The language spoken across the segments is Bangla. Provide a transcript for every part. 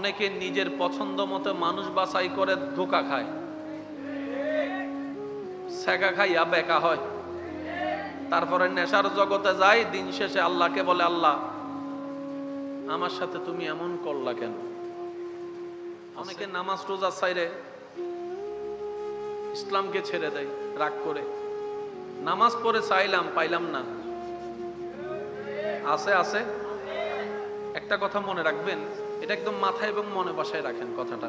অনেকে নিজের পছন্দ মতো মানুষ বাছাই করে ধোঁকা খায়, সেকা খাইয়া বেকা হয়, তারপরে নেশার জগতে যায়, দিন শেষে আল্লাহকে বলে, আল্লাহ আমার সাথে তুমি এমন করলা কেন? অনেকে নামাজ রোজা ছাইরে ইসলামকে ছেড়ে দেয় রাগ করে। নামাজ পড়ে চাইলাম, পাইলাম না। আছে আছে। একটা কথা মনে রাখবেন, এটা একদম মাথায় এবং মনে বসায় রাখেন কথাটা।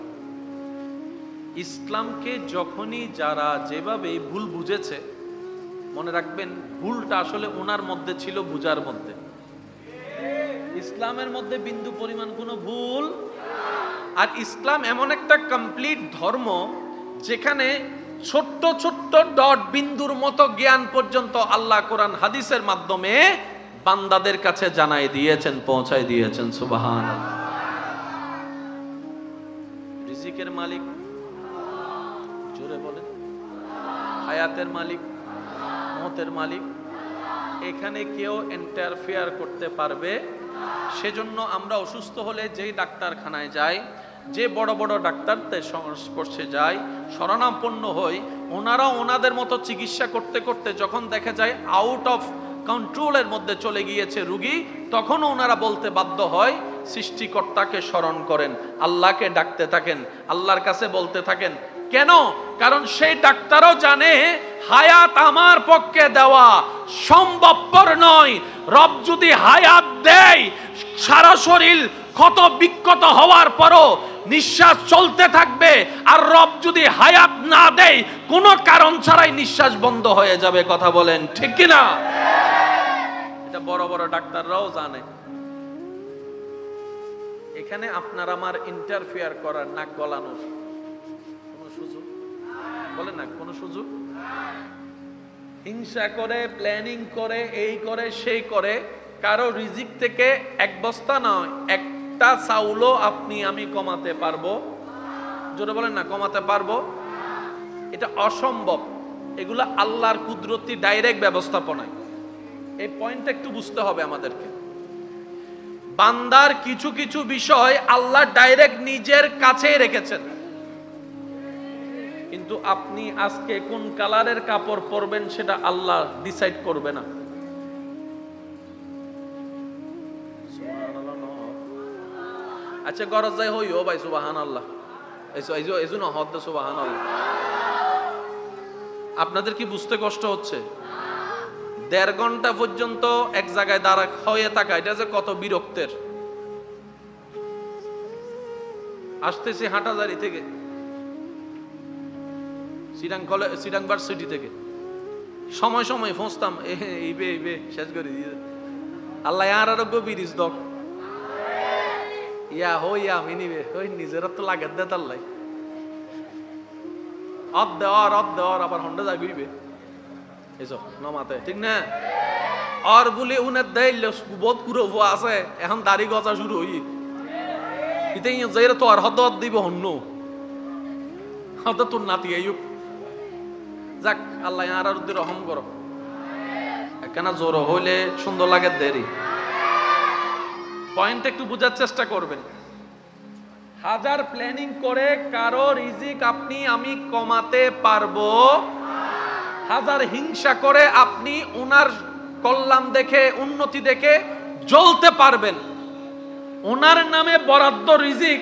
ইসলামকে যখনই যারা যেভাবে ভুল বুঝেছে, মনে রাখবেন ভুলটা আসলে ওনার মধ্যে ছিল, বুঝার মধ্যে। ইসলামের মধ্যে বিন্দু পরিমাণ কোনো ভুল। আর ইসলাম এমন একটা কমপ্লিট ধর্ম যেখানে ছোট্ট ছোট্ট ডট বিন্দুর মতো জ্ঞান পর্যন্ত আল্লাহ কোরআন হাদিসের মাধ্যমে বান্দাদের কাছে জানাই দিয়েছেন, পৌঁছায় দিয়েছেন। সুবহানাল্লাহ। রিজিকের মালিক জোরে বলেন, হায়াতের মালিক, মওতের মালিক, এখানে কেউ ইন্টারফেয়ার করতে পারবে। সেজন্য আমরা অসুস্থ হলে যেই ডাক্তারখানায় যাই, যে বড় বড় ডাক্তারদের সংস্পর্শে যাই, শরণাপন্ন হই, ওনারা ওনাদের মতো চিকিৎসা করতে করতে যখন দেখা যায় আউট অফ কন্ট্রোলের মধ্যে চলে গিয়েছে রুগী, তখন ওনারা বলতে বাধ্য হয় সৃষ্টিকর্তাকে স্মরণ করেন, আল্লাহকে ডাকতে থাকেন, আল্লাহর কাছে বলতে থাকেন। কেন? কারণ সেই ডাক্তারও জানে হায়াত আমার পক্ষে দেওয়া সম্ভবপর নয়। রব যদি হায়াত দেয়, সারা শরীর ক্ষত বিক্ষত হওয়ার পরও নিঃশ্বাস চলতে থাকবে। আর রব যদি হায়াত না দেয়, কোনো কারণ ছাড়াই নিঃশ্বাস বন্ধ হয়ে যাবে। কথা বলেন ঠিক কিনা? এটা বড় বড় ডাক্তাররাও জানে। এখানে আপনার আমার ইন্টারফেয়ার করার, নাক গলানোর কোনো সুযোগ, বলেন না, কোনো সুযোগ। হিংসা করে, প্ল্যানিং করে, এই করে সেই করে, কারো রিজিক থেকে এক বস্তা নয়, একটা চাউলও আপনি আমি কমাতে পারবো? জোরে বলেন না, কমাতে পারবো? এটা অসম্ভব। এগুলো আল্লাহর কুদরতি ডাইরেক্ট ব্যবস্থাপনায়। এই পয়েন্টটা একটু বুঝতে হবে আমাদেরকে। বান্দার কিছু কিছু বিষয় আল্লাহ ডাইরেক্ট নিজের কাছেই রেখেছেন, কিন্তু আপনি আজকে কোন কালারের কাপড় পরবেন সেটা আল্লাহ ডিসাইড করবে না। আচ্ছা গরজ যাই হইও ভাই, সুবহানাল্লাহ, এইজন্য হদ্দ সুবহানাল্লাহ। আপনাদের কি বুঝতে কষ্ট হচ্ছে? 1.5 ঘন্টা পর্যন্ত এক জায়গায় দাঁড়া হয়ে থাকা, এটা যে কত বিরক্তের। আসতেছি হাটাজারি থেকে, সিডাং ভার্সিটি থেকে, সময় সময় ফোঁসতাম, এইবে শেষ করে দিয়ে আল্লাহ আর আরোগ্য বিরিজ দক ইয়া হইয়া মিনিবে ওই নিজের তো লাগে দে তাল্লাই অর্ধের আবার হন্ডা যা গইবে এসব নমাতে, ঠিক না? আর বলে উনের দেয় বহুত কুড়ো আছে, এখন দাড়ি গজা শুরু হই ইতে যাইরা তো আর হদ দিব হন্য হদ তোর নাতি আইয়ুক। যাক, আল্লাহ আর উদ্দি রহম করো। কেন জোর হইলে সুন্দর লাগে দেরি। পয়েন্ট একটু বোঝার চেষ্টা করবেন। হাজার প্ল্যানিং করে কারো রিজিক আপনি আমি কমাতে পারবো? হাজার হিংসা করে আপনি ওনার কল্যাণ দেখে, উন্নতি দেখে জ্বলতে পারবেন, ওনার নামে বরাদ্দ রিজিক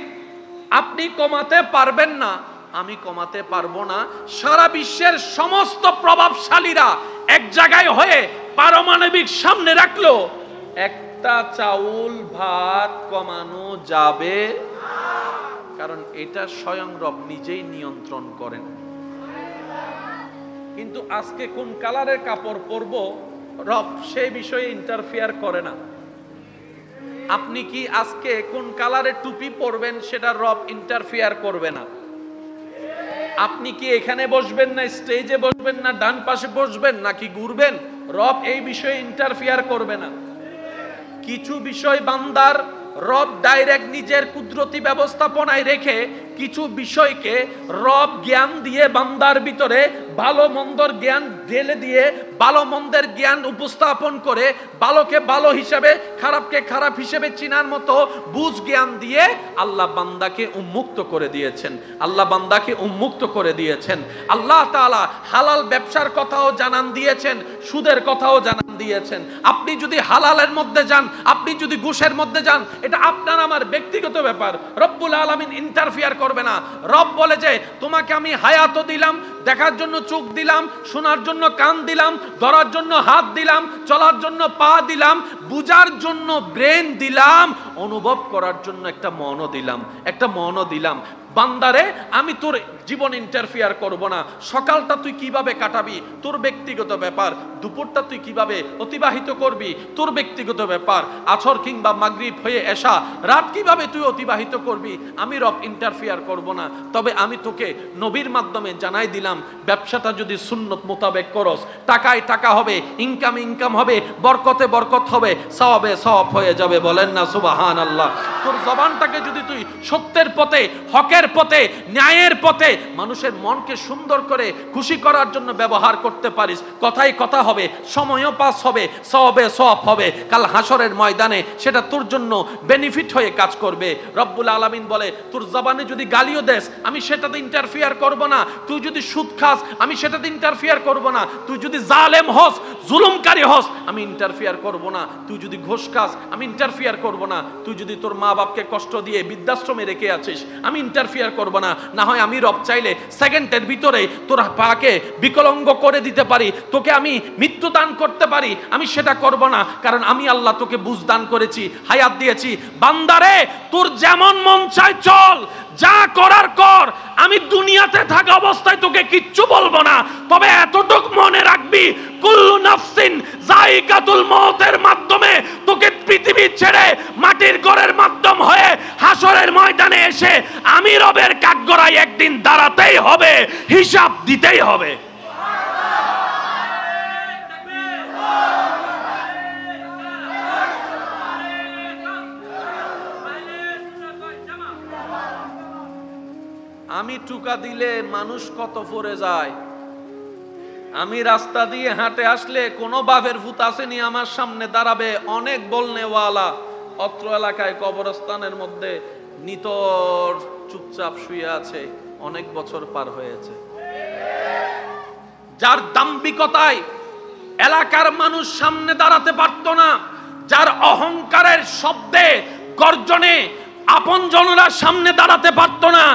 আপনি কমাতে পারবেন না, আমি কমাতে পারবো না। সারা বিশ্বের সমস্ত প্রভাবশালীরা এক জায়গায় হয়ে পারমাণবিক সামনে রাখলো, একটা চাউল ভাত কমানো যাবে? কারণ এটা স্বয়ং রব নিজেই নিয়ন্ত্রণ করেন। কিন্তু আজকে কোন কালারের কাপড় পরবো রব সেই বিষয়ে ইন্টারফেয়ার করে না। আপনি কি আজকে কোন কালারের টুপি পরবেন সেটা রব ইন্টারফেয়ার করবে না। আপনি কি এখানে বসবেন না স্টেজে বসবেন না ডান পাশে বসবেন নাকি ঘুরবেন, রব এই বিষয়ে ইন্টারফেয়ার করবে না। কিছু বিষয় বান্দার রব ডাইরেক্ট নিজের কুদরতি ব্যবস্থাপনায় রেখে কিছু বিষয়কে রব জ্ঞান দিয়ে বান্দার ভিতরে ভালো মন্দর জ্ঞান ঢেলে দিয়ে ভালো মন্দের জ্ঞান উপস্থাপন করে ভালোকে ভালো হিসেবে খারাপকে খারাপ হিসেবে চিনার মতো বুঝ জ্ঞান দিয়ে আল্লাহ বান্দাকে উন্মুক্ত করে দিয়েছেন। আল্লাহ বান্দাকে উন্মুক্ত করে দিয়েছেন। আল্লাহ তাআলা হালাল ব্যবসার কথাও জানান দিয়েছেন, সুদের কথাও জানান দিয়েছেন। আপনি যদি হালালের মধ্যে যান, আপনি যদি ঘুষের মধ্যে যান, এটা আপনার আমার ব্যক্তিগত ব্যাপার। রব্বুল আলামিন ইন্টারফিয়ার করবে না। রব বলে যে তোমাকে আমি হায়াতও দিলাম, দেখার জন্য চোখ দিলাম, শোনার জন্য কান দিলাম, ধরার জন্য হাত দিলাম, চলার জন্য পা দিলাম, বুঝার জন্য ব্রেন দিলাম, অনুভব করার জন্য একটা মনও দিলাম। বান্দারে আমি তোর জীবন ইন্টারফিয়ার করব না। সকালটা তুই কিভাবে কাটাবি তোর ব্যক্তিগত ব্যাপার, দুপুরটা তুই কিভাবে অতিবাহিত করবি তোর ব্যক্তিগত ব্যাপার, আসর কিংবা মাগরিব হয়ে এশা রাত কিভাবে তুই অতিবাহিত করবি আমি রব ইন্টারফিয়ার করব না। তবে আমি তোকে নবীর মাধ্যমে জানাই দিলাম, ব্যবসাটা যদি সুন্নত মোতাবেক করস, টাকায় টাকা হবে, ইনকাম হবে, বরকতে বরকত হবে, সওয়াবে সওয়াব হয়ে যাবে। বলেন না সুবহানাল্লাহ। তোর জবানটাকে যদি তুই সত্যের পথে, হকের পথে, ন্যায়ের পথে, মানুষের মনকে সুন্দর করে খুশি করার জন্য ব্যবহার করতে পারিস, কথাই কথা হবে, সময়ও পাস হবে, সওয়াবে সওয়াব হবে, কাল হাসরের ময়দানে সেটা তোর জন্য বেনিফিট হয়ে কাজ করবে। রব্বুল আলামিন বলে তোর জবানে যদি গালিও দেস আমি সেটাতে ইন্টারফিয়ার করব না, তুই যদি সুদ খাস আমি সেটাতে ইন্টারফিয়ার করব না, তুই যদি জালেম হস, জুলুমকারী হস আমি ইন্টারফিয়ার করব না, তুই যদি ঘুষ খাস আমি ইন্টারফিয়ার করব না, তুই যদি তোর মা বাপকে কষ্ট দিয়ে বৃদ্ধাশ্রমে রেখে আছিস আমি ইন্টারফিয়ার করব না। না হয় আমি রব চাইলে সেকেন্ডের ভিতরে তোর পাকে বিকলাঙ্গ করে দিতে পারি, তোকে আমি মৃত্যু দান করতে পারি, আমি সেটা করব না, কারণ আমি আল্লাহ তোকে বুঝ দান করেছি, হায়াত দিয়েছি। বান্দারে তোর যেমন মন চায় চল, যা করার কর, আমি দুনিয়াতে থাকা অবস্থায় তোকে কিচ্ছু বলবো না। তবে এতটুক মনে রাখবি, কুল্লু নাফসিন যায়িকাতুল মউতের মাধ্যমে তোকে পৃথিবী ছেড়ে মাটির ঘরের মাধ্যম হয়ে হাসরের ময়দানে এসে আমি রবের কাঠগড়ায় একদিন দাঁড়াতেই হবে, হিসাব দিতেই হবে। আমি টুকা দিলে মানুষ কত পড়ে যায়, আমি রাস্তা দিয়ে হাঁটে আসলে কোন বাপের ভূত আসেনি আমার সামনে দাঁড়াবে, অনেক বলনেওয়ালা অত্র এলাকায় কবরস্থানের মধ্যে নিতর চুপচাপ শুয়ে আছে, অনেক বছর পার হয়েছে। যার দাম্ভিকতায় এলাকার মানুষ সামনে দাঁড়াতে পারত না, যার অহংকারের শব্দে গর্জনে আপনজনরা সামনে দাঁড়াতে পারত না,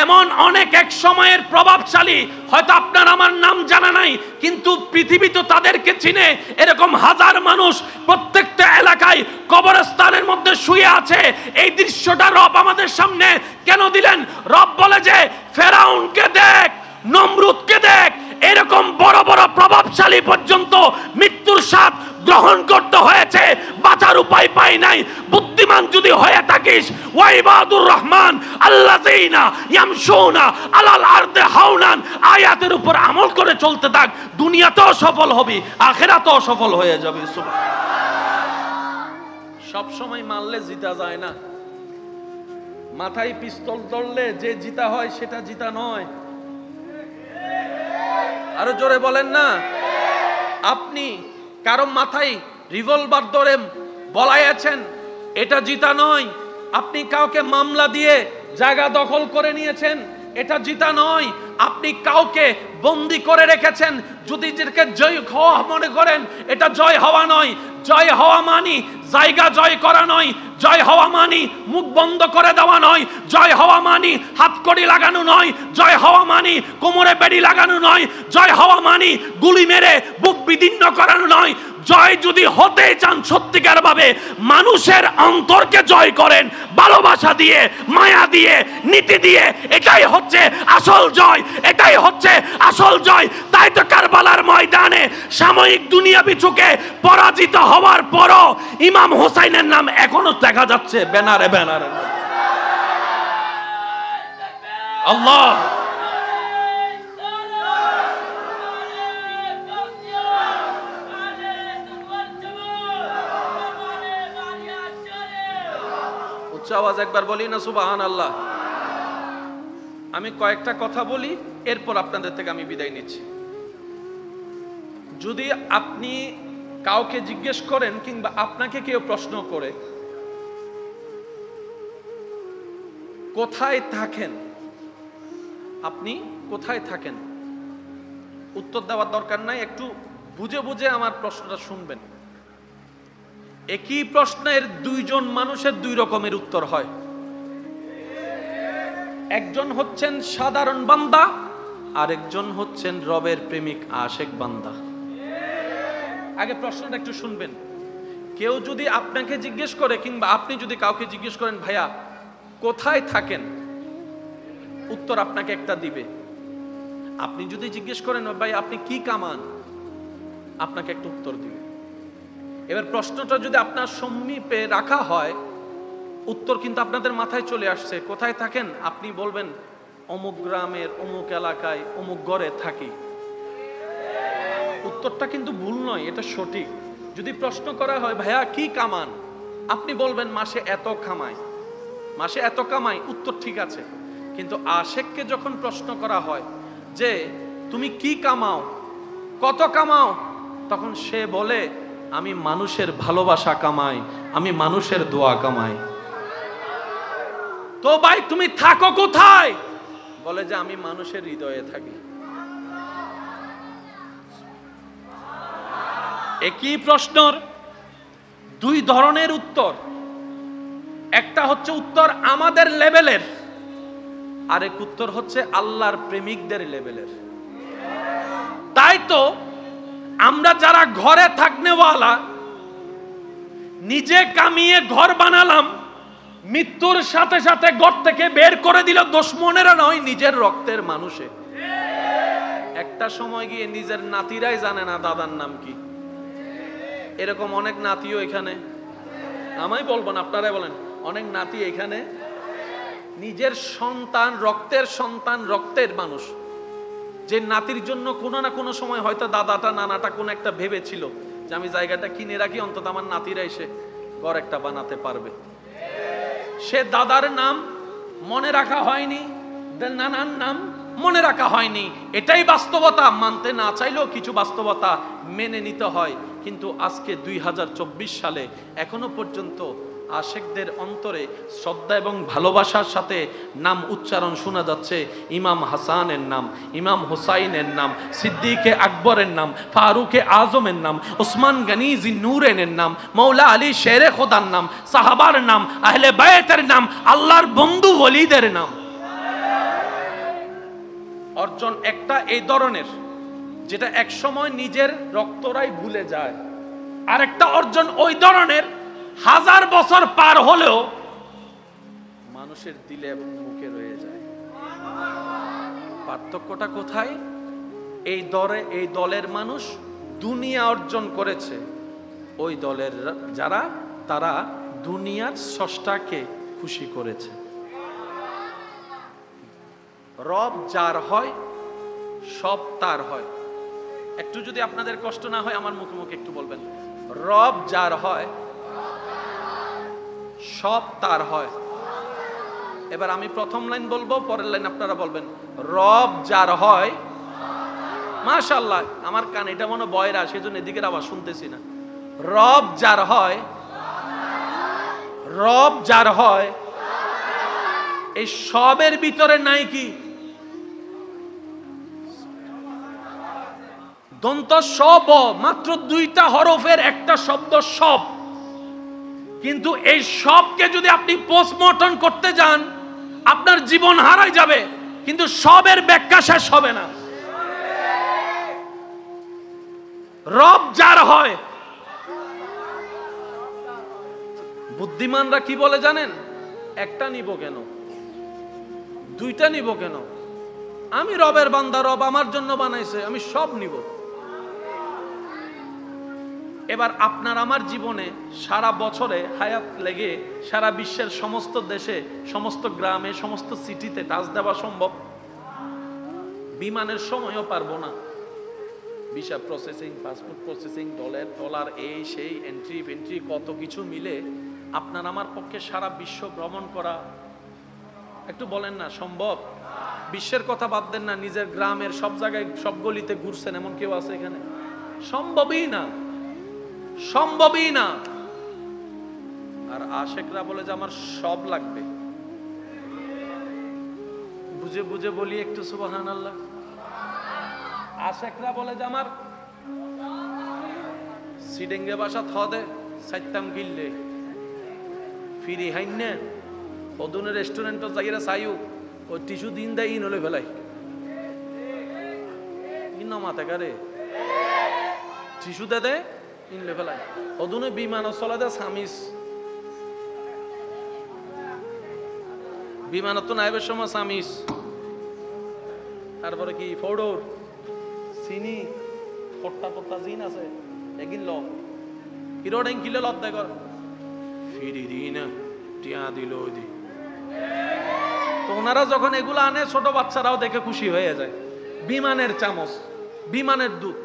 এমন অনেক এক সময়ের প্রভাবশালী, হয়তো আপনার আমার নাম জানা নাই কিন্তু পৃথিবী তো তাদেরকে চিনে, এরকম হাজার মানুষ প্রত্যেকটা এলাকায় কবরস্থানের মধ্যে শুয়ে আছে। এই দৃশ্যটা রব আমাদের সামনে কেন দিলেন? রব বলে যে ফেরাউনকে দেখ, নমরুদকে দেখ, এরকম বড় বড় প্রভাবশালী পর্যন্ত মৃত্যুর স্বাদ গ্রহণ করতে হয়েছে, বাঁচার উপায় পাই নাই। বুদ্ধিমান যদি হয়ে থাকিস, ওয়াইবাদুর রহমান আল্লাযীনা ইয়ামশুনা আলাল আরদি হাওনান, আয়াতের উপর আমল করে চলতে থাক, দুনিয়াতেও সফল হবি, আখিরাতেও সফল হয়ে যাবি। সব সময় মারলে জিতা যায় না, মাথায় পিস্তল ধরলে যে জিতা হয় সেটা জিতা নয়। আরো জোরে বলেন না। আপনি কারো মাথায় রিভলভার ধরে বলাইয়াছেন, এটা জিতা নয়। আপনি কাউকে মামলা দিয়ে জায়গা দখল করে নিয়েছেন, এটা জিতা নয়। আপনি কাউকে বন্দী করে রেখেছেন, যদি যেটাকে জয় হওয়া মনে করেন, এটা জয় হওয়া নয়। জয় হওয়া মানি জায়গা জয় করা নয়, জয় হওয়া মানি মুখ বন্ধ করে দেওয়া নয়, জয় হওয়া মানি হাতকড়ি লাগানো নয়, জয় হওয়া মানি কোমরে বেড়ি লাগানো নয়, জয় হওয়া মানি গুলি মেরে বুক বিদীর্ণ করানো নয়। জয় যদি হতে চান সত্যিকার ভাবে, মানুষের অন্তরকে জয় করেন ভালোবাসা দিয়ে, মায়া দিয়ে, নীতি দিয়ে, এটাই হচ্ছে আসল জয়, এটাই হচ্ছে আসল জয়। তাই তো কারবালার ময়দানে সাময়িক দুনিয়াবি চোখে পরাজিত হওয়ার পরও ইমাম হোসাইনের নাম এখনো দেখা যাচ্ছে ব্যানারে ব্যানারে। আল্লাহ উচ্চ আওয়াজ একবার বলি না সুবহানাল্লাহ। আমি কয়েকটা কথা বলি, এরপর আপনাদের থেকে আমি বিদায় নিচ্ছি। যদি আপনি কাউকে জিজ্ঞেস করেন কিংবা আপনাকে কেউ প্রশ্ন করে কোথায় থাকেন, আপনি কোথায় থাকেন, উত্তর দেওয়ার দরকার নাই, একটু বুঝে বুঝে আমার প্রশ্নটা শুনবেন। একই প্রশ্নের দুইজন মানুষের দুই রকমের উত্তর হয়। একজন হচ্ছেন সাধারণ বান্দা, আরেকজন হচ্ছেন রবের প্রেমিক আশেক বান্দা। আগে প্রশ্নটা একটু শুনবেন। কেউ যদি আপনাকে জিজ্ঞেস করে কিংবা আপনি যদি কাউকে জিজ্ঞেস করেন ভাইয়া কোথায় থাকেন, উত্তর আপনাকে একটা দিবে। আপনি যদি জিজ্ঞেস করেন ভাই আপনি কি কামান, আপনাকে একটা উত্তর দিবে। এবার প্রশ্নটা যদি আপনার সমীপে রাখা হয়, উত্তর কিন্তু আপনাদের মাথায় চলে আসছে। কোথায় থাকেন? আপনি বলবেন অমুক গ্রামের অমুক এলাকায় অমুক ঘরে থাকি। উত্তরটা কিন্তু ভুল নয়, এটা সঠিক। যদি প্রশ্ন করা হয় ভাইয়া কি কামান, আপনি বলবেন মাসে এত কামাই, মাসে এত কামাই, উত্তর ঠিক আছে। কিন্তু আশেককে যখন প্রশ্ন করা হয় যে তুমি কি কামাও, কত কামাও, তখন সে বলে আমি মানুষের ভালোবাসা কামাই, আমি মানুষের দোয়া কামাই। তো ভাই তুমি থাকো কোথায়? বলে যে আমি মানুষের হৃদয়ে থাকি। একই প্রশ্নের দুই ধরনের উত্তর। একটা হচ্ছে উত্তর আমাদের লেভেলের, আরেক উত্তর হচ্ছে আল্লাহর প্রেমিকদের লেভেলের। তাই তো আমরা যারা ঘরে থাকনেওয়ালা, নিজে কামিয়ে ঘর বানালাম, মৃত্যুর সাথে সাথে ঘর থেকে বের করে দিল দুশমনেরা নয়, নিজের রক্তের মানুষে। একটা সময় গিয়ে নিজের নাতিরাই জানে না দাদার নাম কি। এরকম অনেক নাতিও এখানে, আমায় বলবো না আপনারাই বলেন, অনেক নাতি এখানে নিজের সন্তান, রক্তের সন্তান, রক্তের মানুষ, যে নাতির জন্য কোনো না কোনো সময় হয়তো দাদাটা নানাটা কোন একটা ভেবেছিল যে আমি জায়গাটা কিনে রাখি, অন্তত আমার নাতিরা এসে ঘর একটা বানাতে পারবে। সে দাদার নাম মনে রাখা হয়নি, নানার নাম মনে রাখা হয়নি। এটাই বাস্তবতা, মানতে না চাইলেও কিছু বাস্তবতা মেনে নিতে হয়। কিন্তু আজকে 2024 সালে এখনো পর্যন্ত আশেকদের অন্তরে শ্রদ্ধা এবং ভালোবাসার সাথে নাম উচ্চারণ শোনা যাচ্ছে। ইমাম হাসানের নাম, ইমাম হুসাইনের নাম, সিদ্দিকে আকবরের নাম, ফারুকে আজমের নাম, ওসমান গনি জিন্নুরেনের নাম, মৌলা আলী শেরে খোদার নাম, সাহাবার নাম, আহলে বায়তের নাম, আল্লাহর বন্ধু ওলিদের নাম। অর্জন একটা এই ধরনের, যেটা এক সময় নিজের রক্তরাই ভুলে যায়। আরেকটা অর্জন ওই ধরনের, হাজার বছর পার হলেও মানুষের দিলে এবং মুখে রয়ে যায়। পার্থক্যটা কোথায়? এই দলের মানুষ দুনিয়া অর্জন করেছে, ওই দলের যারা, তারা দুনিয়ার স্রষ্টাকে খুশি করেছে। রব যার হয় সব তার হয়। একটু যদি আপনাদের কষ্ট না হয় আমার মুখে মুখে একটু বলবেন, রব যার হয় সব তার হয়। এবার আমি প্রথম লাইন বলবো, পরের লাইন আপনারা বলবেন। রব যার হয়, মাশাআল্লাহ আমার কান এটা মনে বয়রা, সেজন্য এদিকের আওয়াজ শুনতেছি না। রব যার হয়, রব যার হয়, এই সবের ভিতরে নাই কি দন্ত সব, মাত্র দুইটা হরফের একটা শব্দ সব। কিন্তু এই সবকে যদি আপনি পোস্টমর্টম করতে যান আপনার জীবন হারাই যাবে, কিন্তু সবের ব্যাখ্যা শেষ হবে না। রব যার হয়, বুদ্ধিমানরা কি বলে জানেন? একটা নিব কেন, দুইটা নিব কেন? আমি রবের বান্দা, রব আমার জন্য বানাইছে, আমি সব নিব। এবার আপনার আমার জীবনে সারা বছরে হায়াত লেগে সারা বিশ্বের সমস্ত দেশে, সমস্ত গ্রামে, সমস্ত সিটিতে টাচ দেওয়া সম্ভব? বিমানের সময়ও পারবো না। Visa processing, passport processing, dollar এই সেই, এন্ট্রি ফেন্ট্রি, কত কিছু মিলে আপনার আমার পক্ষে সারা বিশ্ব ভ্রমণ করা, একটু বলেন না সম্ভব? বিশ্বের কথা বাদ দেন না, নিজের গ্রামের সব জায়গায় সব গলিতে ঘুরছেন, এমন কেউ আছে এখানে? সম্ভবই না, সম্ভবই না। আর আশেকরা বলে যে আমার সব লাগবে। বুঝে বুঝে বলি একটু সুবহানাল্লাহ। আশেকরা বলে যে আমার সিডেঙ্গে বাসা থদে সাইতাম গিললে ফিরি হাইনে ওদুনে রেস্টুরেন্টে যাইরা চাইও ও টিস্যু দিন দেয় ইন হলে ফেলাই ইন মাথা কারে টিস্যু দে দে ইনলে ফেলাই ওদুনে বিমান চলা দে সামিস বিমান তো নাইবের সময় সামিস তারপরে কি ফোডোর চিনি ফোট্টা ফোট্টা জিন আছে এগিন ল হিরোডেন কিলে লত দে কর ফিরি দিন টিয়া দিল দি। তো ওনারা যখন এগুলো আনে ছোট বাচ্চারাও দেখে খুশি হয়ে যায়। বিমানের চামচ, বিমানের দুধ,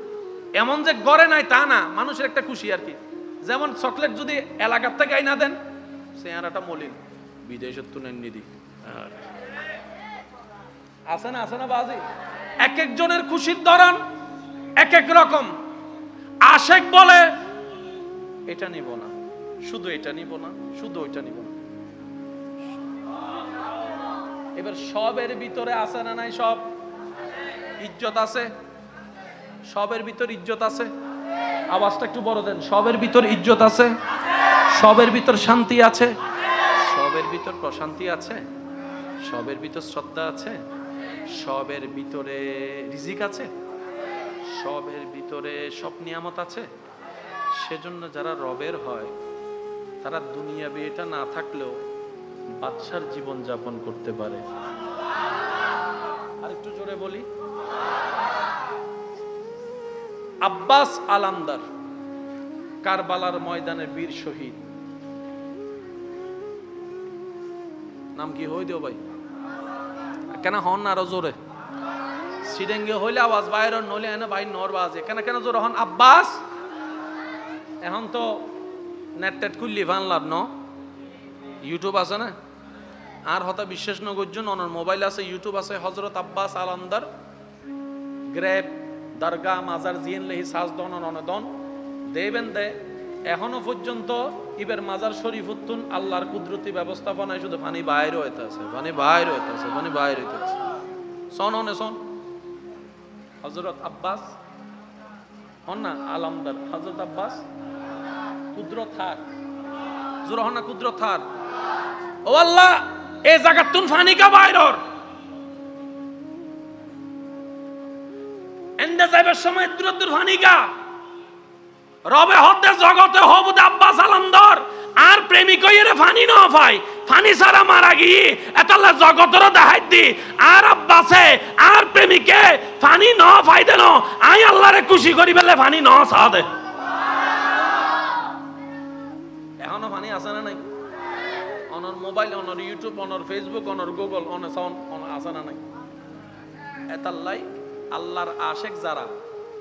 এমন যে গড়ে নাই তা না, মানুষের একটা খুশি আর কি। যেমন চকলেট যদি এলাকার থেকে আইনা দেন, চেহারাটা মলিন, বিদেশের তো নেননি দি আছে না, আছে না বাজি। এক একজনের খুশির ধরন এক এক রকম। আশেক বলে এটা নিব না, শুধু এটা নিব না, শুধু ওইটা নিব না। এবার সবের ভিতরে আছে না নাই? সব ইজ্জত আছে, সবের ভিতর ইজ্জত আছে। আওয়াজটা একটু বড় দেন। সবের ভিতর ইজ্জত আছে, সবের ভিতর শান্তি আছে, সবের ভিতর প্রশান্তি আছে, সবের ভিতর শ্রদ্ধা আছে, সবের ভিতরে রিজিক আছে, সবের ভিতরে সব নিয়ামত আছে। সেজন্য যারা রবের হয় তারা দুনিয়াবি এটা না থাকলেও বাদশার জীবন যাপন করতে পারে। আর একটু জোরে বলি, আব্বাস আলামদার কারবালার ময়দানের বীর শহীদ, নাম কি হই দিও ভাই? কেন হন আরো জোরে? সিডেঙ্গে হইলে আওয়াজ বাইর নইলে এনে ভাই নর বাজে কেন কেন জোরে হন? আব্বাস। এখন তো নেট টেট খুললি ভানলাম ন, ইউটিউব আছে না, আর হতা বিশ্বাস নগর্জন অনার মোবাইল আছে, ইউটিউব আছে। হজরত আব্বাস আলামদার গ্রেপ দরগা মাজার জিয়েন লেহি সাজদন অনদন দেবেন দে। এখনো পর্যন্ত ইবের মাজার শরীফ উত্তুন আল্লাহর কুদরতি ব্যবস্থাপনায় শুধু পানি বাইরে হইতে আছে, পানি বাইরে হইতে আছে, পানি বাইরে হইতে আছে। শোন অনে শোন, হজরত আব্বাস হন না আলামদার, হজরত আব্বাস কুদরত থাক জোর হন না, কুদরত থাক। ও আল্লাহ, এই জায়গা তুন ফানি কা বাইরর এন্ডে যাইবার সময় দূর ফানি কা রবে হতে জগতে হবুদ আব্বাস আলামদার আর প্রেমিক হইরে ফানি ন পাই, ফানি সারা মারা গিয়ে এতাল্লা জগতর দেখাই দি আর আব্বাসে আর প্রেমিকে ফানি ন পাই দেন আই আল্লাহরে খুশি করি বেলে ফানি ন সা দে। এখনো ফানি আছে না নাই? অনর মোবাইল, অনর ইউটিউব, অনর ফেসবুক, অনর গুগল, অনর সাউন্ড আছে না নাই? এতাল্লাই আল্লাহর আশেক যারা,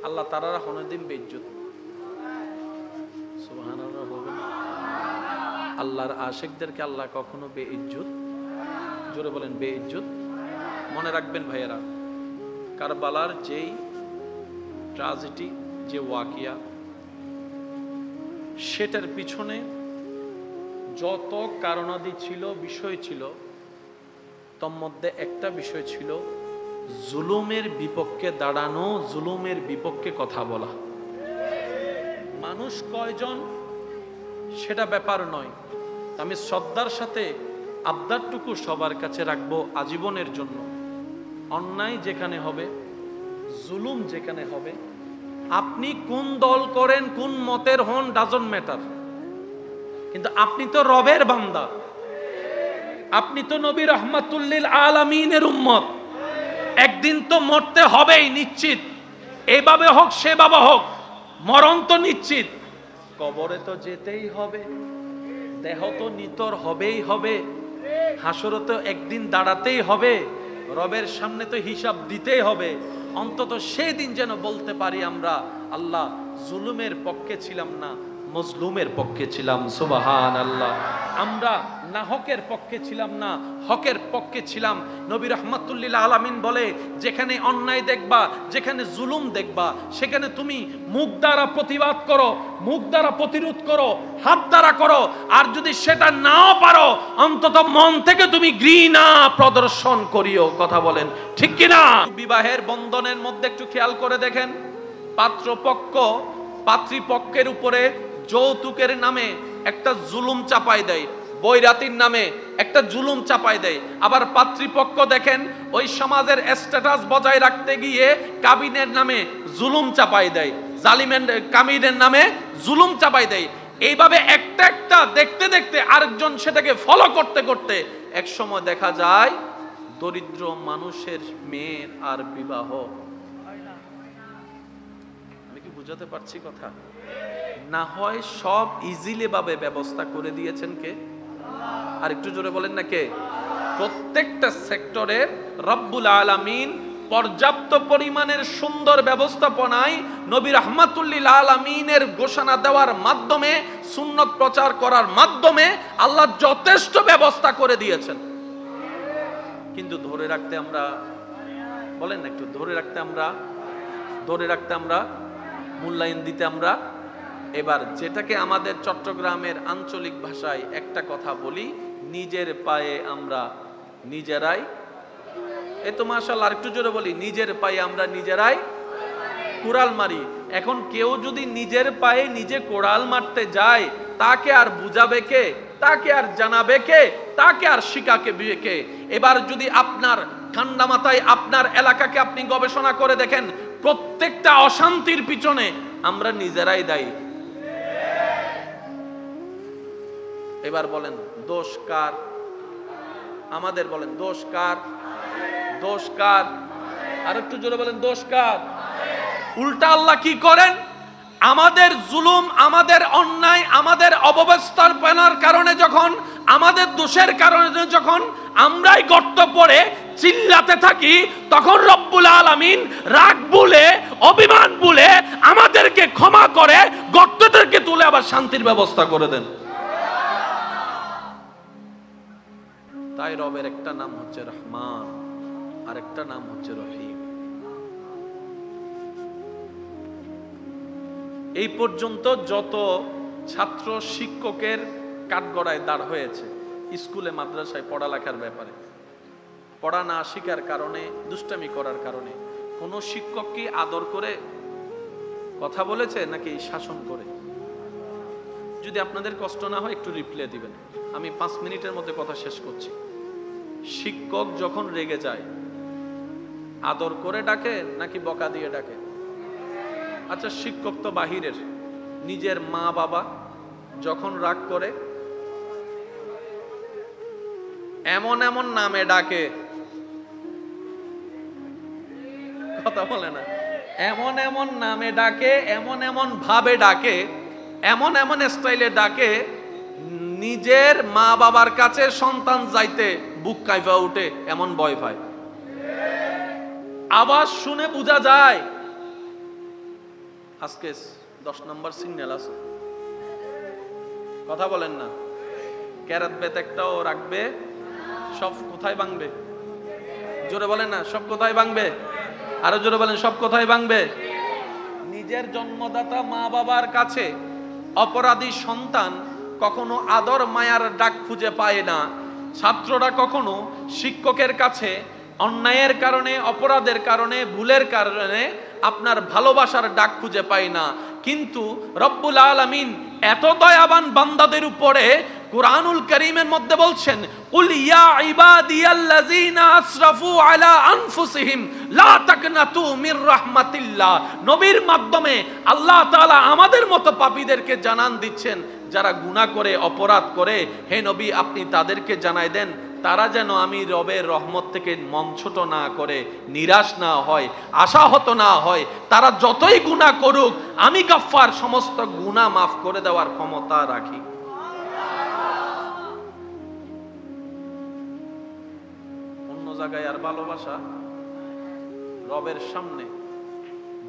আল্লাহ তারারা হনদিন বেইজ্জত। সুবহানাল্লাহ হবে না? আল্লাহর আশেকদেরকে আল্লাহ কখনো বেইজ্জত, জোরে বলেন বেইজ্জত। মনে রাখবেন ভাইয়েরা, কারবালার যেই ট্র্যাজেডি, যে ওয়াকিয়া, সেটার পিছনে যত কারণাদি ছিল, বিষয় ছিল, তার মধ্যে একটা বিষয় ছিল জুলুমের বিপক্ষে দাঁড়ানো, জুলুমের বিপক্ষে কথা বলা। মানুষ কয়জন সেটা ব্যাপার নয়, আমি শ্রদ্ধার সাথে আবদারটুকু সবার কাছে রাখবো আজীবনের জন্য। অন্যায় যেখানে হবে, জুলুম যেখানে হবে, আপনি কোন দল করেন, কোন মতের হন, ডাজন্ট ম্যাটার, কিন্তু আপনি তো রবের বান্দা, আপনি তো নবী রাহমাতুল লিল আলামিনের উম্মত। একদিন তো মরতে হবেই নিশ্চিত, এইভাবে হোক সেভাবে হোক, মরণ তো নিশ্চিত। কবরে তো যেতেই হবে, দেহ তো নিতর হবেই হবে, হাসরে তো একদিন দাঁড়াতেই হবে, রবের সামনে তো হিসাব দিতেই হবে। অন্তত সেই দিন যেন বলতে পারি আমরা, আল্লাহ জুলুমের পক্ষে ছিলাম না, মজলুমের পক্ষে ছিলাম। সুবহানাল্লাহ। আমরা না হকের পক্ষে ছিলাম, না হকের পক্ষে ছিলাম। নবী রাহমাতুল লিল আলামিন বলে, যেখানে অন্যায় দেখবা, যেখানে জুলুম দেখবা, সেখানে তুমি মুখ দ্বারা প্রতিবাদ করো, মুখ দ্বারা প্রতিরোধ করো, হাত দ্বারা করো। আর যদি সেটা নাও পারো, অন্তত মন থেকে তুমি ঘৃণা প্রদর্শন করিও। কথা বলেন ঠিক কিনা? বিবাহের বন্ধনের মধ্যে একটু খেয়াল করে দেখেন, পাত্রপক্ষ পাত্রীপক্ষের উপরে যৌতুকের নামে একটা জুলুম চাপাই দেয়, বৈরাতির নামে একটা জুলুম চাপাই দেয়। আবার পাত্রীপক্ষ দেখেন ওই সমাজের স্ট্যাটাস বজায় রাখতে গিয়ে কাবিনের নামে জুলুম চাপাই দেয়, জালিমের কামিনের নামে জুলুম চাপাই দেয়। এইভাবে একটা একটা দেখতে দেখতে আরেকজন সেটাকে ফলো করতে করতে এক সময় দেখা যায় দরিদ্র মানুষের মেয়ের আর বিবাহ। আমি কি বুঝাতে পারছি কথা? না হয় সব ইজিলি ভাবে ব্যবস্থা করে দিয়েছেন কে? আর একটু জোরে বলেন না কে? প্রত্যেকটা সেক্টরে রব্বুল আলামিন পর্যাপ্ত পরিমাণের সুন্দর ব্যবস্থাপনায় নবী রাহমাতুল লিল আলামিনের ঘোষণা দেওয়ার মাধ্যমে, সুন্নত প্রচার করার মাধ্যমে আল্লাহ যথেষ্ট ব্যবস্থা করে দিয়েছেন। কিন্তু ধরে রাখতে আমরা, বলেন না একটু, ধরে রাখতে আমরা মূল্যায়ন দিতে আমরা। এবার যেটাকে আমাদের চট্টগ্রামের আঞ্চলিক ভাষায় একটা কথা বলি, নিজের পায়ে আমরা নিজেরাই, এ তো মাশাআল্লাহ, আর একটু জোরে বলি, নিজের পায়ে আমরা নিজেরাই কোড়াল মারি। এখন কেউ যদি নিজের পায়ে নিজে কোড়াল মারতে যায়, তাকে আর বুঝাবে কে? তাকে আর জানাবে কে? তাকে আর শিখাকে কে? এবার যদি আপনার ঠান্ডা মাথায় আপনার এলাকাকে আপনি গবেষণা করে দেখেন, প্রত্যেকটা অশান্তির পিছনে আমরা নিজেরাই দায়ী। এবার বলেন দোষ কার? আমাদের। বলেন দোষ কার? দোষ কার? আর একটু জোরে বলেন দোষ কার? উল্টা আল্লাহ কি করেন? আমাদের জুলুম, আমাদের অন্যায়, আমাদের অব্যবস্থাপনার কারণে যখন, আমাদের দোষের কারণে যখন আমরাই গর্ত পড়ে চিল্লাতে থাকি, তখন রব্বুল আলামিন রাগ ভুলে, অভিমান ভুলে আমাদেরকে ক্ষমা করে গর্ত থেকে তুলে আবার শান্তির ব্যবস্থা করে দেন। তাই রবের একটা নাম হচ্ছে রহমান, আর একটা নাম হচ্ছে রহিম। এই পর্যন্ত যত ছাত্র শিক্ষকের কাঠগড়ায় দাঁড় হয়েছে স্কুলে মাদ্রাসায় পড়ালেখার ব্যাপারে, পড়া না শিখার কারণে, দুষ্টামি করার কারণে, কোন শিক্ষক কি আদর করে কথা বলেছে নাকি শাসন করে? যদি আপনাদের কষ্ট না হয় একটু রিপ্লে দিবেন, আমি 5 মিনিটের মধ্যে কথা শেষ করছি। শিক্ষক যখন রেগে যায় আদর করে ডাকে নাকি বকা দিয়ে ডাকে? আচ্ছা, শিক্ষক তো বাহিরের, নিজের মা বাবা যখন রাগ করে এমন এমন নামে ডাকে, কথা বলে না, এমন এমন নামে ডাকে, এমন এমন ভাবে ডাকে, এমন এমন স্টাইলে ডাকে, নিজের মা বাবার কাছে সন্তান যাইতে বুক কাঁপা উঠে, এমন ভয় পায়। আওয়াজ শুনে বোঝা যায় আজকে 10 নম্বর সিগন্যাল আছে। কথা বলেন না, ক্যারাত বেত একটাও রাখবে, সব কোথায় ভাঙবে? জোরে বলেন না, সব কোথায় ভাঙবে? আরো জোরে বলেন, সব কোথায় ভাঙবে? নিজের জন্মদাতা মা বাবার কাছে অপরাধী সন্তান কখনো আদর মায়ার ডাক খুঁজে পায় না। ছাত্ররা কখনো শিক্ষকের কাছে অন্যায়ের কারণে, অপরাধের কারণে, ভুলের কারণে আপনার ভালোবাসার ডাক খুঁজে পায় না। কিন্তু রব্বুল আলামিন এত দয়াবান বান্দাদের উপরে কুরআনুল কারীমের মধ্যে বলছেন, কুল ইয়া ইবাদিয়াল্লাযীনা আসরাফু আলা আনফুসিহিম লা তাকনাতু মির রাহমাতিল্লাহ। নবীর মাধ্যমে আল্লাহ তাআলা আমাদের মতো পাপীদেরকে জানান দিচ্ছেন, যারা গুনাহ করে, অপরাধ করে, হে নবী আপনি তাদেরকে জানাই দেন, তারা যেন আমি রবের রহমত থেকে মন ছোট না করে, নিরাশ না হয়, আশাহত না হয়। তারা যতই গুনাহ করুক, আমি গাফফার সমস্ত গুনাহ মাফ করে দেওয়ার ক্ষমতা রাখি। অন্য জায়গায় আর ভালোবাসা, রবের সামনে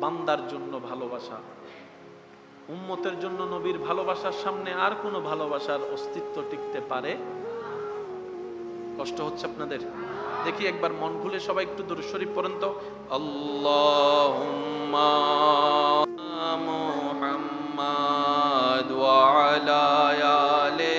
বান্দার জন্য ভালোবাসা। উম্মতের জন্য নবীর ভালোবাসার সামনে আর কোনো ভালোবাসার অস্তিত্ব টিকতে পারে? কষ্ট হচ্ছে আপনাদের? দেখি একবার মন খুলে সবাই একটু দুরূদ শরীফ পড়েন তো। আল্লাহুম্মা মুহাম্মাদ ওয়া আলা আলি।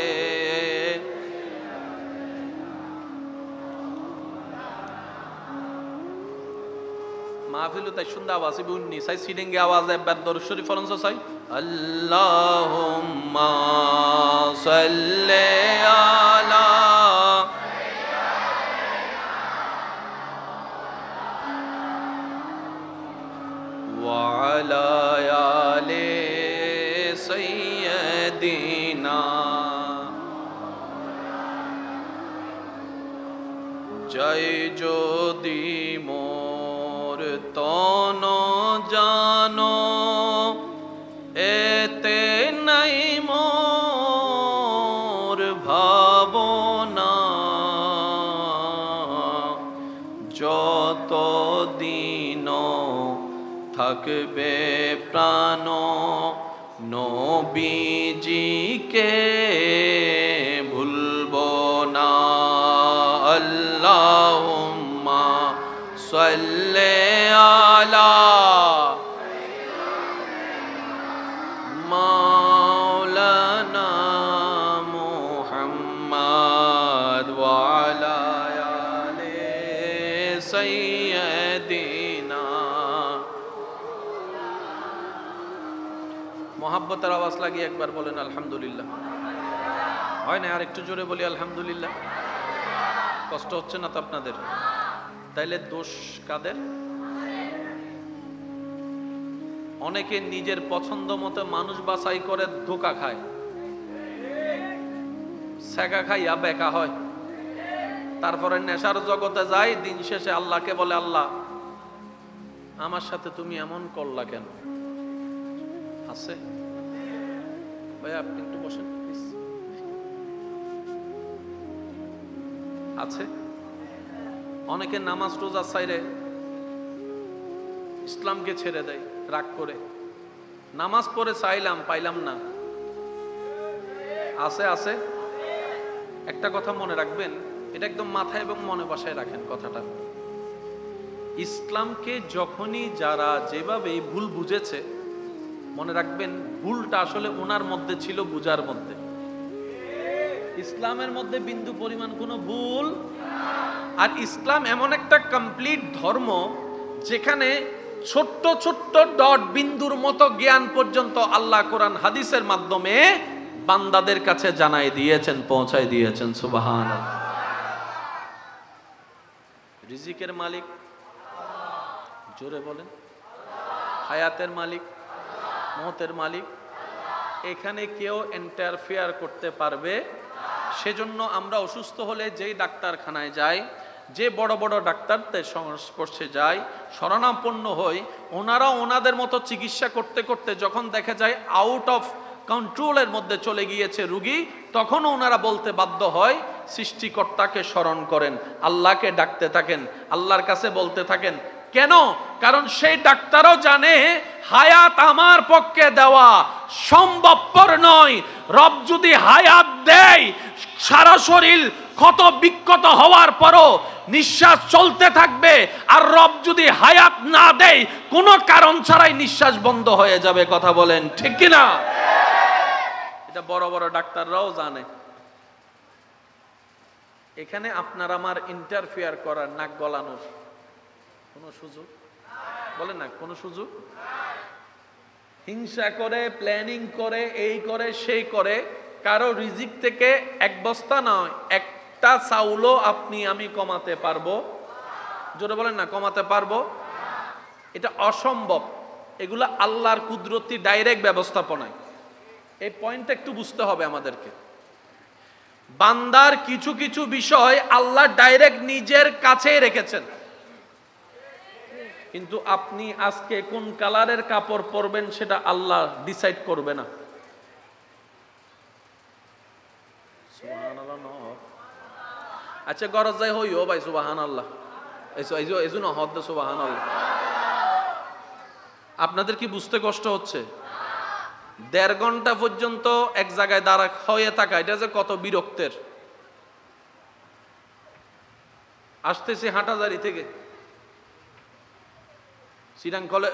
মাহফিলু তাই সুন্দর আওয়াজ বুননি সাই সিডিংয়ে আওয়াজ একবার দরুদ শরীফ পড়েন তো সাই। আল্লাহুম্মা সাল্লি আলা ওয়া আলা আলি সাইয়্যিদিনা। জয় যদি মোর তন জানো এতে নাই মোর ভাবনা, যত দিন থাকবে প্রাণ নবীজিকে ভুলব না। আল্লাহুম্মা সাল্লি আলা মাওলানা মুহাম্মাদ ওয়া আলা আলি সাইয়্যিদিনা। মোহাব্বতের আওয়াজ লাগিয়ে একবার বলেন আলহামদুলিল্লাহ। হয় না? আর একটু জোরে বলি আলহামদুলিল্লাহ। কষ্ট হচ্ছে না তো আপনাদের? তাইলে দোষ কাদের? অনেকে নিজের পছন্দ মতো মানুষ বাছাই করে ধোঁকা খায়, সেকা খাইয়া বেকা হয়, তারপরে নেশার জগতে যায়, দিন শেষে আল্লাহকে বলে আল্লাহ আমার সাথে তুমি এমন করলা কেন? আছে ভাই? আপনি একটু বসেন প্লিজ। আছে অনেকে নামাজ রোজা ছাইরে ইসলামকে ছেড়ে দেয় রাগ করে। নামাজ পড়ে চাইলাম পাইলাম না। আছে আছে। একটা কথা মনে রাখবেন, এটা একদম মাথায় এবং মনে বসায় রাখেন কথাটা। ইসলামকে যখনই যারা যেভাবে ভুল বুঝেছে, মনে রাখবেন ভুলটা আসলে ওনার মধ্যে ছিল, বুঝার মধ্যে। ইসলামের মধ্যে বিন্দু পরিমাণ কোনো ভুল। আর ইসলাম এমন একটা কমপ্লিট ধর্ম যেখানে ছোট্ট ছোট্ট ডট বিন্দুর মতো জ্ঞান পর্যন্ত আল্লাহ কোরআন হাদিসের মাধ্যমে বান্দাদের কাছে জানাই দিয়েছেন, পৌঁছায় দিয়েছেন। সুবহানাল্লাহ। রিজিকের মালিক জোরে বলেন। হায়াতের মালিক, মওতের মালিক। এখানে কেউ ইন্টারফেয়ার করতে পারবে? সেজন্য আমরা অসুস্থ হলে যেই ডাক্তারখানায় যাই, যে বড় বড় ডাক্তারদের সংস্পর্শে যাই, শরণাপন্ন হই, ওনারা ওনাদের মতো চিকিৎসা করতে করতে যখন দেখা যায় আউট অফ কন্ট্রোলের মধ্যে চলে গিয়েছে রুগী, তখন ওনারা বলতে বাধ্য হয় সৃষ্টিকর্তাকে স্মরণ করেন, আল্লাহকে ডাকতে থাকেন, আল্লাহর কাছে বলতে থাকেন। কেন? কারণ সেই ডাক্তারও জানে হায়াত আমার পক্ষে দেওয়া সম্ভবপর নয়। রব যদি হায়াত দেয়, সারা শরীর ক্ষত বিক্ষত হওয়ার পরও নিঃশ্বাস চলতে থাকবে। আর রব যদি হায়াত না দেয়, কোনো কারণ ছাড়াই নিঃশ্বাস বন্ধ হয়ে যাবে। কথা বলেন ঠিক কিনা? এটা বড় বড় ডাক্তাররাও জানে। এখানে আপনার আমার ইন্টারফেয়ার করার, নাক গলানোর কোনো সুযোগ, বলেন না, কোনো সুযোগ? হিংসা করে, প্ল্যানিং করে, এই করে সেই করে, কারো রিজিক থেকে এক বস্তা নয়, একটা চাউলও আপনি আমি কমাতে পারবো? জোরে বলেন না, কমাতে পারবো? এটা অসম্ভব। এগুলো আল্লাহর কুদরতি ডাইরেক্ট ব্যবস্থাপনায়। এই পয়েন্টটা একটু বুঝতে হবে আমাদেরকে। বান্দার কিছু কিছু বিষয় আল্লাহ ডাইরেক্ট নিজের কাছেই রেখেছেন, কিন্তু আপনি আজকে কোন কালারের কাপড় পরবেন সেটা আল্লাহ ডিসাইড করবে না। আচ্ছা গরজ যাই হইও ভাই সুবহানাল্লাহ, এজন্য হদ সুবহানাল্লাহ। আপনাদের কি বুঝতে কষ্ট হচ্ছে? 1.5 ঘন্টা পর্যন্ত এক জায়গায় দাঁড়া হয়ে থাকা, এটা যে কত বিরক্তের। আসতেছি হাটাজারি থেকে,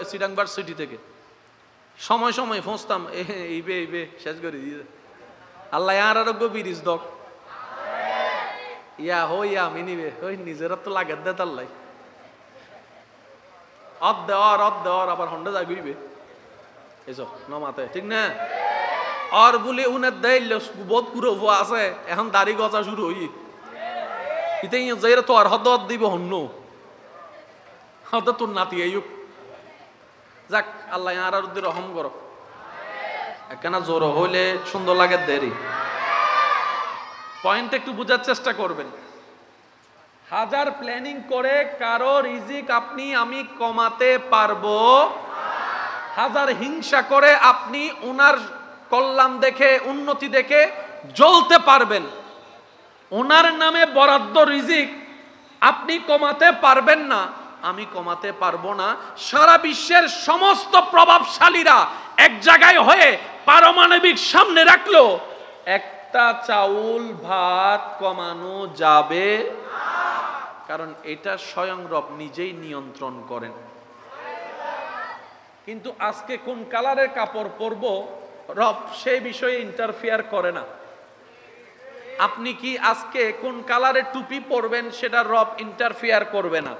চিরাং ভার্সিটি থেকে, সময় সময় পৌঁছতাম এইবে শেষ করে দিয়ে আল্লাহ আর আরোগ্য বিরিজ দক ইয়া হইয়া মিনিবে ওই নিজেরা তো লাগে দে তাল্লাই অর্ধেওয়ার আবার হন্ডা যায় ঘুরবে এসব নমাতে, ঠিক না? আর বলে উনের দেয় বোধ পুরো আছে, এখন দাড়ি গজা শুরু হই ইতে যাইরা তো আর হদ দিব হন্য হদ তোর নাতি আইয়ুক। যাক আল্লাহ আর উদ্দি রহম করো, একখানা জোর হইলে সুন্দর লাগে দেরি। পয়েন্ট একটু বোঝার চেষ্টা করবেন। হাজার প্ল্যানিং করে কারো রিজিক আপনি আমি কমাতে পারবো, হাজার হিংসা করে আপনি ওনার কল্যাণ দেখে উন্নতি দেখে জ্বলতে পারবেন, ওনার নামে বরাদ্দ রিজিক আপনি কমাতে পারবেন না, আমি কমাতে পারবো না। সারা বিশ্বের সমস্ত প্রভাবশালীরা এক জায়গায় হয়ে পারমাণবিক সামনে রাখলো, একটা চাউল ভাত কমানো যাবে, কারণ এটা স্বয়ং রব নিজেই নিয়ন্ত্রণ করেন। কিন্তু আজকে কোন কালারের কাপড় পরবো রব সেই বিষয়ে ইন্টারফেয়ার করে না। আপনি কি আজকে কোন কালারের টুপি পরবেন সেটা রব ইন্টারফেয়ার করবে না।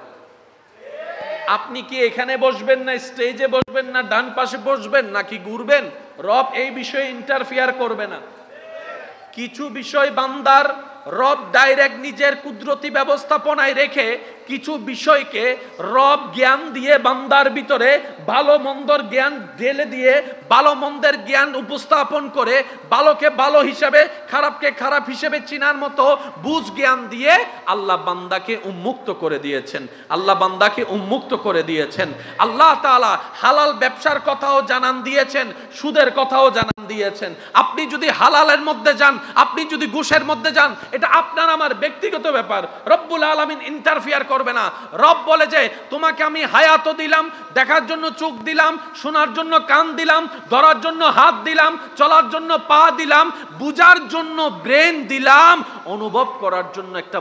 আপনি কি এখানে বসবেন না স্টেজে বসবেন না ডান পাশে বসবেন নাকি ঘুরবেন, রব এই বিষয়ে ইন্টারফেয়ার করবে না। কিছু বিষয় বান্দার রব ডাইরেক্ট নিজের কুদরতি ব্যবস্থাপনায় রেখে কিছু বিষয়কে রব জ্ঞান দিয়ে বান্দার ভিতরে ভালো মন্দর জ্ঞান ঢেলে দিয়ে ভালো মন্দের জ্ঞান উপস্থাপন করে ভালোকে ভালো হিসেবে খারাপকে খারাপ হিসেবে চিনার মতো বুঝ জ্ঞান দিয়ে আল্লাহ বান্দাকে উন্মুক্ত করে দিয়েছেন। আল্লাহ বান্দাকে উন্মুক্ত করে দিয়েছেন। আল্লাহ তাআলা হালাল ব্যবসার কথাও জানান দিয়েছেন, সুদের কথাও জানান দিয়েছেন। আপনি যদি হালালের মধ্যে যান, আপনি যদি ঘুষের মধ্যে যান, এটা আপনার আমার ব্যক্তিগত ব্যাপার, রব্বুল আলামিন ইন্টারফেয়ার করবে না। রব বলে যে তোমাকে আমি হায়াতও দিলাম, দেখার জন্য চোখ দিলাম, শোনার জন্য কান দিলাম, ধরার জন্য হাত দিলাম, চলার জন্য পা দিলাম, বুঝার জন্য ব্রেন দিলাম, অনুভব করার জন্য একটা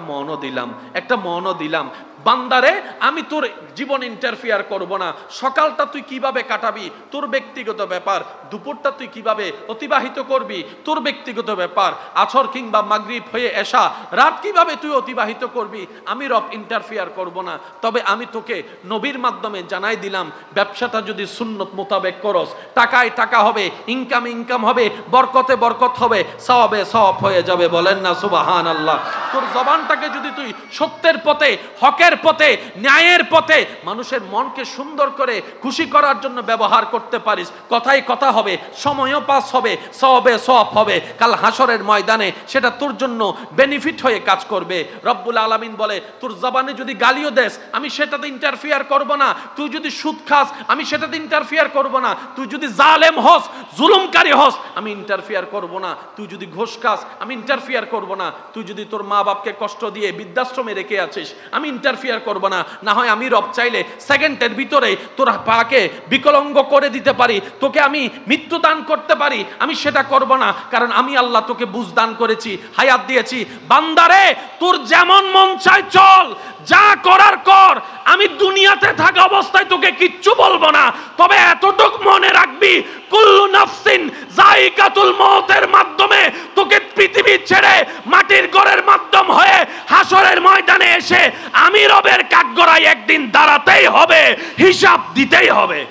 মনও দিলাম। বান্দারে আমি তোর জীবন ইন্টারফেয়ার করব না। সকালটা তুই কিভাবে কাটাবি তোর ব্যক্তিগত ব্যাপার, দুপুরটা তুই কিভাবে অতিবাহিত করবি তোর ব্যক্তিগত ব্যাপার, আসর কিংবা মাগরিব হয়ে এশা রাত কিভাবে তুই অতিবাহিত করবি আমি রব ইন্টারফেয়ার করব না। তবে আমি তোকে নবীর মাধ্যমে জানাই দিলাম, ব্যবসাটা যদি সুন্নত মোতাবেক করস, টাকায় টাকা হবে, ইনকাম হবে, বরকতে বরকত হবে, সওয়াবে সওয়াব হয়ে যাবে। বলেন না সুবহানাল্লাহ। তোর জবানটাকে যদি তুই সত্যের পথে, হকের পথে, ন্যায়ের পথে, মানুষের মনকে সুন্দর করে খুশি করার জন্য ব্যবহার করতে পারিস, কথাই কথা হবে, সময়ও পাস হবে, সওয়াবে সওয়াব হবে, কাল হাসরের ময়দানে সেটা তোর জন্য বেনিফিট হয়ে কাজ করবে। রব্বুল আলামিন বলে তোর জবানে যদি গালিও দেস আমি সেটাতে ইন্টারফেয়ার করব না, তুই যদি সুদ খাস আমি সেটাতে ইন্টারফেয়ার করব না, তুই যদি জালেম হস, জুলুমকারী হস আমি ইন্টারফেয়ার করব না, তুই যদি ঘুষ খাস আমি ইন্টারফেয়ার করব না, তুই যদি তোর মা বাপকে কষ্ট দিয়ে বৃদ্ধাশ্রমে রেখে আছিস আমি ইন্টারফেয়ার করব না। না হয় আমি রব চাইলে সেকেন্ডের ভিতরে তোর পাকে বিকলাঙ্গ করে দিতে পারি, তোকে আমি মৃত্যু দান করতে পারি, আমি সেটা করব না, কারণ আমি আল্লাহ তোকে বুঝ দান করেছি, হায়াত দিয়েছি। বান্দারে তোর যেমন মন চায় চল, যা করার কর, আমি দুনিয়াতে থাকা অবস্থায় তোকে কিচ্ছু বলবো না। তবে এতটুকু মনে রাখবি, কুল্লু নাফসিন যায়িকাতুল মউতের মাধ্যমে তোকে পৃথিবী ছেড়ে মাটির ঘরের মাধ্যম হয়ে হাসরের ময়দানে এসে আমি রবের কাঠগড়ায় একদিন দাঁড়াতেই হবে, হিসাব দিতেই হবে।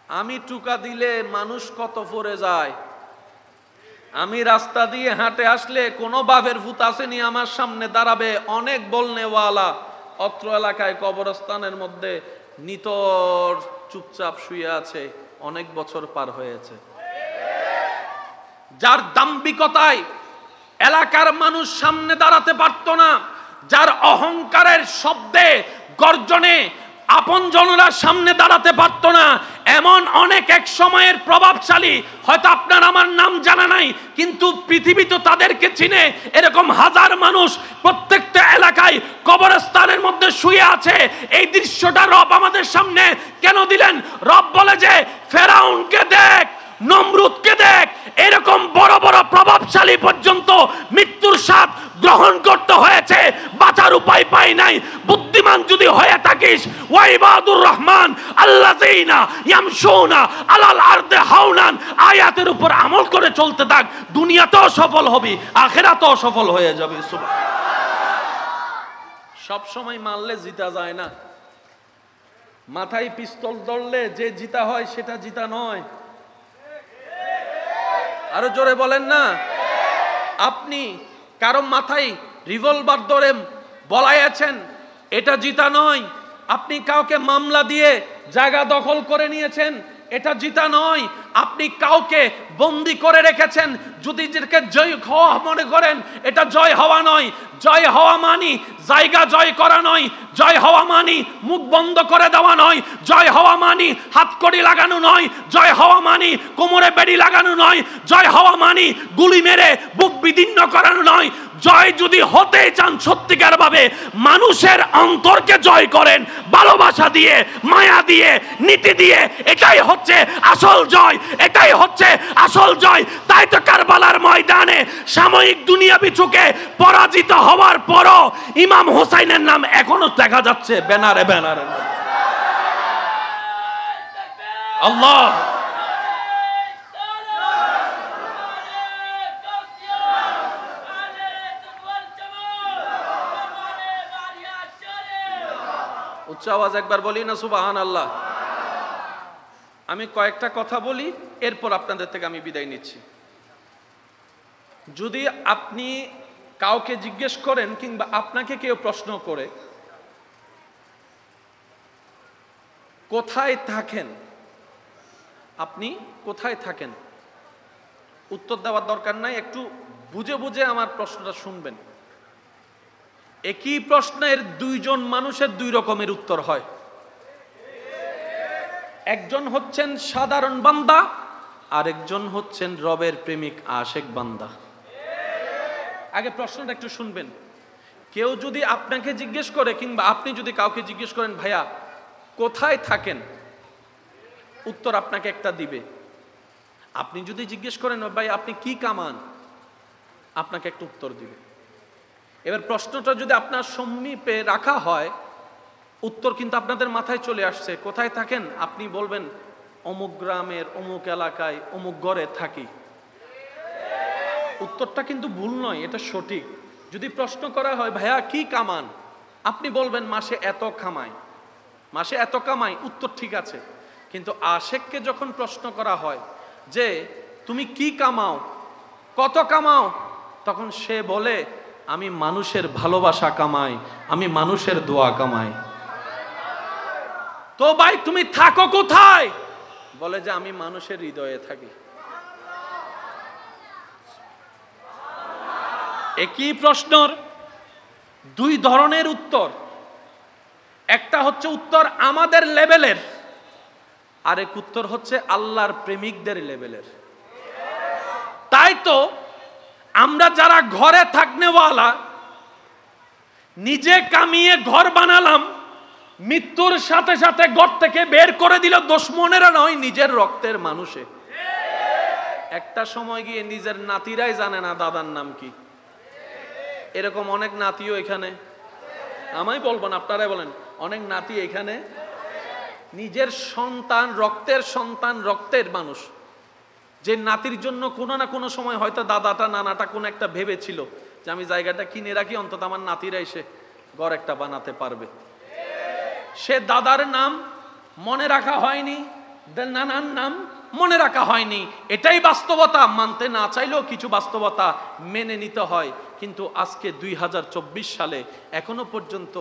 আমি টুকা দিলে মানুষ কত পড়ে যায়, আমি রাস্তা দিয়ে হাঁটে আসলে কোনো বাপের ভূত আসেনি আমার সামনে দাঁড়াবে, অনেক বলনেওয়ালা অত্র এলাকায় কবরস্থানের মধ্যে নিতর চুপচাপ শুয়ে আছে, অনেক বছর পার হয়েছে। যার দাম্ভিকতায় এলাকার মানুষ সামনে দাঁড়াতে পারত না, যার অহংকারের শব্দে গর্জনে আপনজনরা সামনে দাঁড়াতে পারত না, এমন এমন অনেক এক সময়ের প্রভাবশালী, হয়তো আপনার আমার নাম জানা নাই, কিন্তু পৃথিবী তো তাদেরকে চিনে। এরকম হাজার মানুষ প্রত্যেকটা এলাকায় কবরস্থানের মধ্যে শুয়ে আছে। এই দৃশ্যটা রব আমাদের সামনে কেন দিলেন? রব বলে যে ফেরাউনকে দেখ, নমরুদকে দেখ, এরকম বড় বড় প্রভাবশালী পর্যন্ত মৃত্যুর স্বাদ গ্রহণ করতে হয়েছে, বাঁচার উপায় পাই নাই। বুদ্ধিমান যদি হয়ে থাকিস, ওয়াইবাদুর রহমান আল্লাযীনা ইয়ামশুনা আলাল আরদি হাওনান, আয়াতের উপর আমল করে চলতে থাক, দুনিয়াতেও সফল হবি, আখিরাতেও সফল হয়ে যাবে। সব সময় মারলে জিতা যায় না। মাথায় পিস্তল ধরলে যে জিতা হয় সেটা জিতা নয়। আরো জোরে বলেন না। আপনি কারো মাথায় রিভলভার ধরে বলাইয়াছেন, এটা জিতা নয়। আপনি কাউকে মামলা দিয়ে জায়গা দখল করে নিয়েছেন, এটা জিতা নয়। আপনি কাউকে বন্দি করে রেখেছেন, যদি যেটাকে জয় হওয়া মনে করেন, এটা জয় হওয়া নয়। জয় হওয়া মানি জায়গা জয় করা নয়। জয় হওয়া মানি মুখ বন্ধ করে দেওয়া নয়। জয় হওয়া মানি হাতকড়ি লাগানো নয়। জয় হওয়া মানি কোমরে বেড়ি লাগানো নয়। জয় হওয়া মানি গুলি মেরে বুক বিদীর্ণ করানো নয়। জয় যদি হতে চান সত্যিকার ভাবে, মানুষের অন্তরকে জয় করেন ভালোবাসা দিয়ে, মায়া দিয়ে, নীতি দিয়ে। এটাই হচ্ছে আসল জয়, এটাই হচ্ছে আসল জয়। তাই তো কারবালার ময়দানে সাময়িক দুনিয়াবি চোখে পরাজিত হওয়ার পরও ইমাম হোসাইনের নাম এখনো দেখা যাচ্ছে ব্যানারে ব্যানারে। আল্লাহ উচ্চ আওয়াজ একবার বলি না সুবহানাল্লাহ। আমি কয়েকটা কথা বলি, এরপর আপনাদের থেকে আমি বিদায় নিচ্ছি। যদি আপনি কাউকে জিজ্ঞেস করেন কিংবা আপনাকে কেউ প্রশ্ন করে কোথায় থাকেন, আপনি কোথায় থাকেন, উত্তর দেওয়ার দরকার নাই, একটু বুঝে বুঝে আমার প্রশ্নটা শুনবেন। একই প্রশ্নের দুইজন মানুষের দুই রকমের উত্তর হয়। একজন হচ্ছেন সাধারণ বান্দা, আরেকজন হচ্ছেন রবের প্রেমিক আশেক বান্দা। আগে প্রশ্নটা একটু শুনবেন। কেউ যদি আপনাকে জিজ্ঞেস করে কিংবা আপনি যদি কাউকে জিজ্ঞেস করেন ভাইয়া কোথায় থাকেন, উত্তর আপনাকে একটা দিবে। আপনি যদি জিজ্ঞেস করেন ভাই আপনি কি কামান, আপনাকে একটা উত্তর দিবে। এবার প্রশ্নটা যদি আপনার সমীপে রাখা হয়, উত্তর কিন্তু আপনাদের মাথায় চলে আসছে। কোথায় থাকেন? আপনি বলবেন অমুক গ্রামের অমুক এলাকায় অমুক ঘরে থাকি। উত্তরটা কিন্তু ভুল নয়, এটা সঠিক। যদি প্রশ্ন করা হয় ভাইয়া কি কামান, আপনি বলবেন মাসে এত কামাই, মাসে এত কামাই, উত্তর ঠিক আছে। কিন্তু আশেককে যখন প্রশ্ন করা হয় যে তুমি কি কামাও, কত কামাও, তখন সে বলে আমি মানুষের ভালোবাসা কামাই, আমি মানুষের দোয়া কামাই। তো ভাই তুমি থাকো কোথায়? বলে যে আমি মানুষের হৃদয়ে থাকি। একই প্রশ্নের দুই ধরনের উত্তর। একটা হচ্ছে উত্তর আমাদের লেভেলের, আরেক উত্তর হচ্ছে আল্লাহর প্রেমিকদের লেভেলের। তাই তো আমরা যারা ঘরে থাকনেওয়ালা, নিজে কামিয়ে ঘর বানালাম, মৃত্যুর সাথে সাথে ঘর থেকে বের করে দিল দুশমনেরা নয়, নিজের রক্তের মানুষে। একটা সময় গিয়ে নিজের নাতিরাই জানে না দাদার নাম কি। এরকম অনেক নাতিও এখানে, আমায় বলবো না আপনারাই বলেন, অনেক নাতি এখানে নিজের সন্তান, রক্তের সন্তান, রক্তের মানুষ, যে নাতির জন্য কোনো না কোনো সময় হয়তো দাদাটা নানাটা কোন একটা ভেবেছিল যে আমি জায়গাটা কিনে রাখি, অন্তত আমার নাতিরা এসে ঘর একটা বানাতে পারবে। সে দাদার নাম মনে রাখা হয়নি, নানার নাম মনে রাখা হয়নি। এটাই বাস্তবতা, মানতে না চাইলেও কিছু বাস্তবতা মেনে নিতে হয়। কিন্তু আজকে 2024 সালে এখনো পর্যন্ত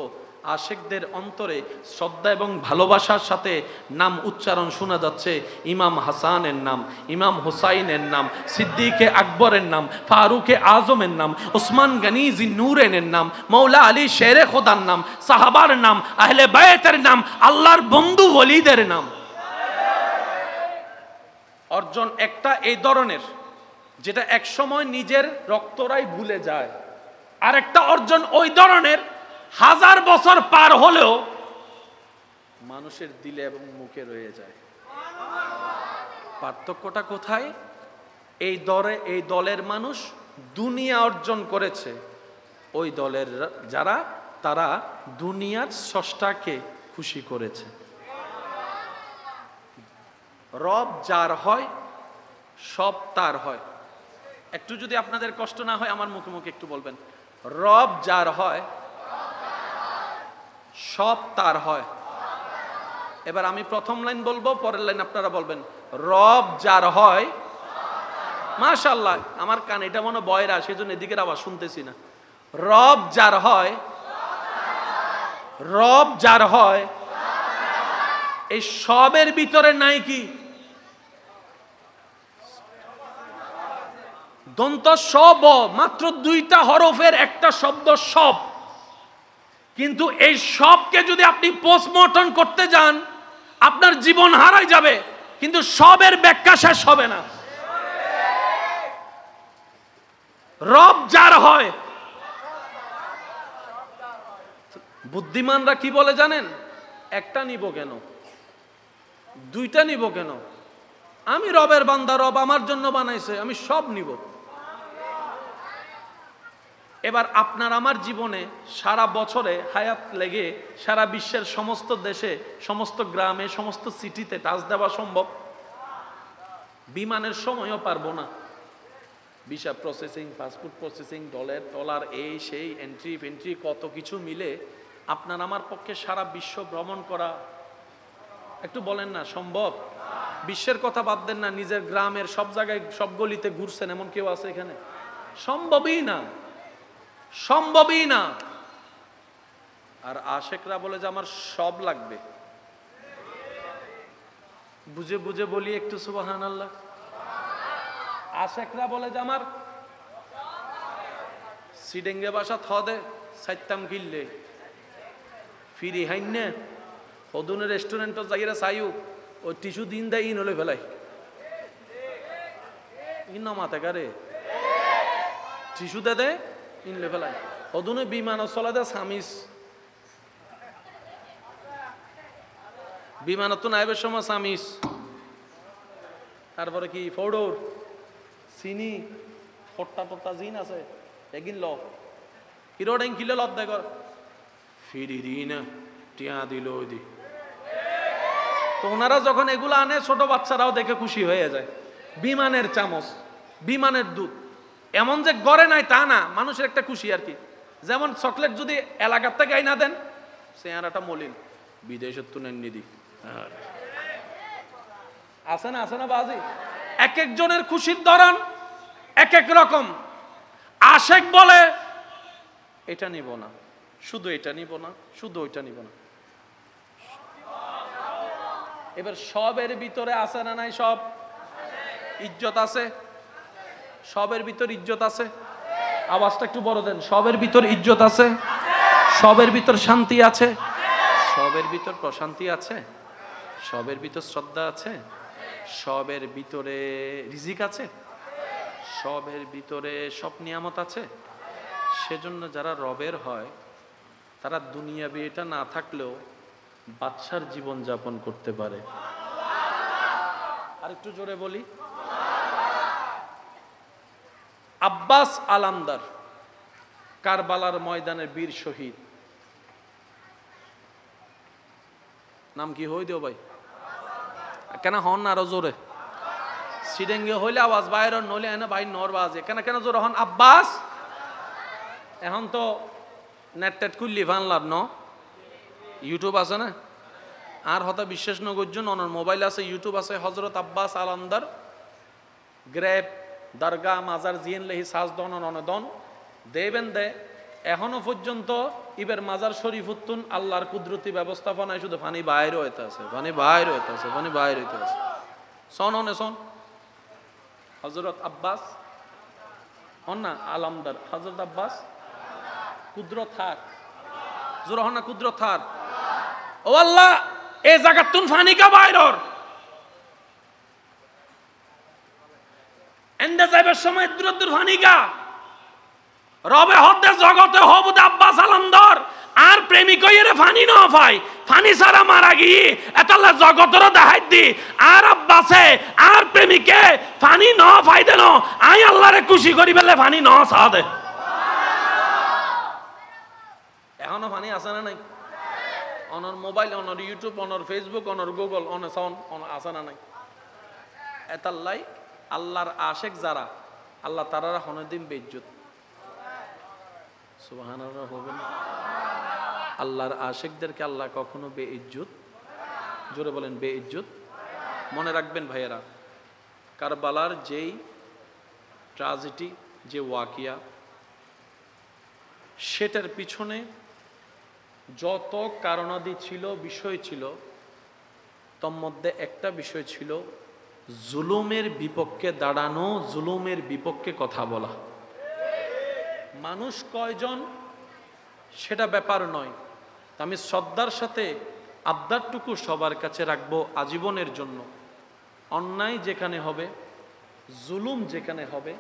আশেকদের অন্তরে শ্রদ্ধা এবং ভালোবাসার সাথে নাম উচ্চারণ শোনা যাচ্ছে। ইমাম হাসানের নাম, ইমাম হুসাইনের নাম, সিদ্দিকে আকবরের নাম, ফারুকে আজমের নাম, উসমান গনি জিন্নুরেনের নাম, মৌলা আলী শেরে খোদার নাম, সাহাবার নাম, আহলে বায়তের নাম, আল্লাহর বন্ধু ওলিদের নাম। অর্জন একটা এই ধরনের, যেটা এক সময় নিজের রক্তরাই ভুলে যায়, আর একটা অর্জন ওই ধরনের 1000 বছর পার হলেও মানুষের দিলে এবং মুখে রয়ে যায়। পার্থক্যটা কোথায়? এই দলের মানুষ দুনিয়া অর্জন করেছে, ওই দলের যারা তারা দুনিয়ার স্রষ্টাকে খুশি করেছে। রব যার হয় সব তার হয়। একটু যদি আপনাদের কষ্ট না হয় আমার মুখে মুখে একটু বলবেন, রব যার হয় সব তার হয়। এবার আমি প্রথম লাইন বলবো, পরের লাইন আপনারা বলবেন। রব যার হয়, মাশাআল্লাহ আমার কান এটা মনে বয়রা, সেজন্য এদিকের আওয়াজ শুনতেছি না। রব যার হয়, রব যার হয়, এই সবের ভিতরে নাই কি? দন্ত সব, মাত্র 2টা হরফের একটা শব্দ সব। কিন্তু এই সবকে যদি আপনি পোস্টমর্টম করতে যান আপনার জীবন হারাই যাবে, কিন্তু সবের ব্যাখ্যা শেষ হবে না। রব যার হয়, বুদ্ধিমানরা কি বলে জানেন? একটা নিব কেন, 2টা নিব কেন? আমি রবের বান্দা, রব আমার জন্য বানাইছে, আমি সব নিব। এবার আপনার আমার জীবনে সারা বছরে হায়াত লেগে সারা বিশ্বের সমস্ত দেশে, সমস্ত গ্রামে, সমস্ত সিটিতে টাচ দেওয়া সম্ভব? বিমানের সময়ও পারবো না। Visa processing, passport processing, dollar এই সেই এন্ট্রি ফেন্ট্রি কত কিছু মিলে আপনার আমার পক্ষে সারা বিশ্ব ভ্রমণ করা, একটু বলেন না সম্ভব? বিশ্বের কথা বাদ দেন না, নিজের গ্রামের সব জায়গায় সব গলিতে ঘুরছেন এমন কেউ আছে এখানে? সম্ভবই না, সম্ভবই না। আর আশেকরা বলে যে আমার সব লাগবে। বুঝে বুঝে বলি একটু সুবহানাল্লাহ। আশেকরা বলে যে আমার সিডেঙ্গে বাসা থদে সাইতাম কিনলে ফিরি হাইনে হদুনের রেস্টুরেন্ট যাইরা চাইও ওই টিস্যু দিন দেয় ইন হলে ফেলাই ইন মাথা কারে টিস্যু দে দে ইনলে ফেলাই হদুনে বিমান চলা দে সামিস বিমানত নাইবের সময় সামিস, তারপরে কি ফৌডোর চিনি ফট্টা টট্টা জিন আছে এগিন ল হিরোডেন কিলে লত দেখ ফিরি দি না টিয়া দিল ওই দি। তো ওনারা যখন এগুলো আনে ছোট বাচ্চারাও দেখে খুশি হয়ে যায়। বিমানের চামচ, বিমানের দুধ, এমন যে গড়ে নাই তা না, মানুষের একটা খুশি আর কি। যেমন চকলেট যদি এলাকার থেকে আইনা দেন চেহারাটা মলিন, বিদেশের তো নেননি দি আছে না, আছে না বাজি। এক একজনের খুশির ধরন এক এক রকম। আশেক বলে এটা নিব না, শুধু এটা নিব না, শুধু ওইটা নিব না। এবার সবের ভিতরে আছে না নাই? সব ইজ্জত আছে, সবের ভিতর ইজ্জত আছে। আওয়াজটা একটু বড় দেন। সবের ভিতর ইজ্জত আছে, সবের ভিতর শান্তি আছে, সবের ভিতর প্রশান্তি আছে, সবের ভিতর শ্রদ্ধা আছে, সবের ভিতরে রিজিক আছে, সবের ভিতরে সব নিয়ামত আছে। সেজন্য যারা রবের হয় তারা দুনিয়াবি এটা না থাকলেও বাদশার জীবন যাপন করতে পারে। আর একটু জোরে বলি। আব্বাস আলামদার কারবালার ময়দানের বীর শহীদ, নাম কি হই দিও ভাই? কেন হন না আরো জোরে? সিডেঙ্গে হইলে আওয়াজ বাইরে নইলে এনে ভাই নর বাজে কেন কেন জোরে হন? আব্বাস। এখন তো নেট টেট খুললি ফানলার ন ইউটিউব আছে না, আর হতা বিশ্বাস নগর্জন অনার মোবাইল আছে, ইউটিউব আছে। হজরত আব্বাস আলামদার গ্রেপ দরগা মাজার জিয়েন লেহি সাজ দন অনদন দেবেন দে। এখনো পর্যন্ত ইবের মাজার শরীফ উত্তুন আল্লাহর কুদরতি ব্যবস্থাপনায় শুধু পানি বাইরে হইতে আছে, পানি বাইরে হইতে আছে, পানি বাইরে হইতে আছে। শোন অনে শোন, হজরত আব্বাস হন না আলামদার, হজরত আব্বাস কুদরত থাক জোর হন না কুদরত থাক। ও আল্লাহ এই জায়গার তুন ফানি কা বাইরর ইন্ডে যাইবার সময় দূর দূর ফানিকা রবে হতে জগতে হবুদ আব্বাস আলমদর আর প্রেমিক হইরে ফানি ন পাই ফানি সারা মারা গিয়ে এতলা জগতর দেখাই দি আর আব্বাসে আর প্রেমিকে ফানি ন পাই দেন আই আল্লাহরে খুশি করি বেলে ফানি ন সাদে এখনো ফানি আছে না নাই অনর মোবাইল অনর ইউটিউব অনর ফেসবুক অনর গুগল অনর সাউন্ড অনর আছে না নাই এতাল্লাই আল্লাহর আশেক যারা আল্লাহ তারারা হনদিন বেইজ্জত সুবহানাল্লাহ হবেন আল্লাহর আশেকদেরকে আল্লাহ কখনো বেইজ্জত জোরে বলেন বেইজ্জত মনে রাখবেন ভাইয়েরা কারবালার যেই ট্র্যাজেডি যে ওয়াকিয়া সেটার পিছনে যত কারণাদি ছিল বিষয় ছিল তার মধ্যে একটা বিষয় ছিল জুলুমের বিপক্ষে দাঁড়ানো জুলুমের বিপক্ষে কথা বলা মানুষ কয়জন সেটা ব্যাপার নয় আমি শ্রদ্ধার সাথে আবদারটুকু সবার কাছে রাখবো আজীবনের জন্য অন্যায় যেখানে হবে জুলুম যেখানে হবে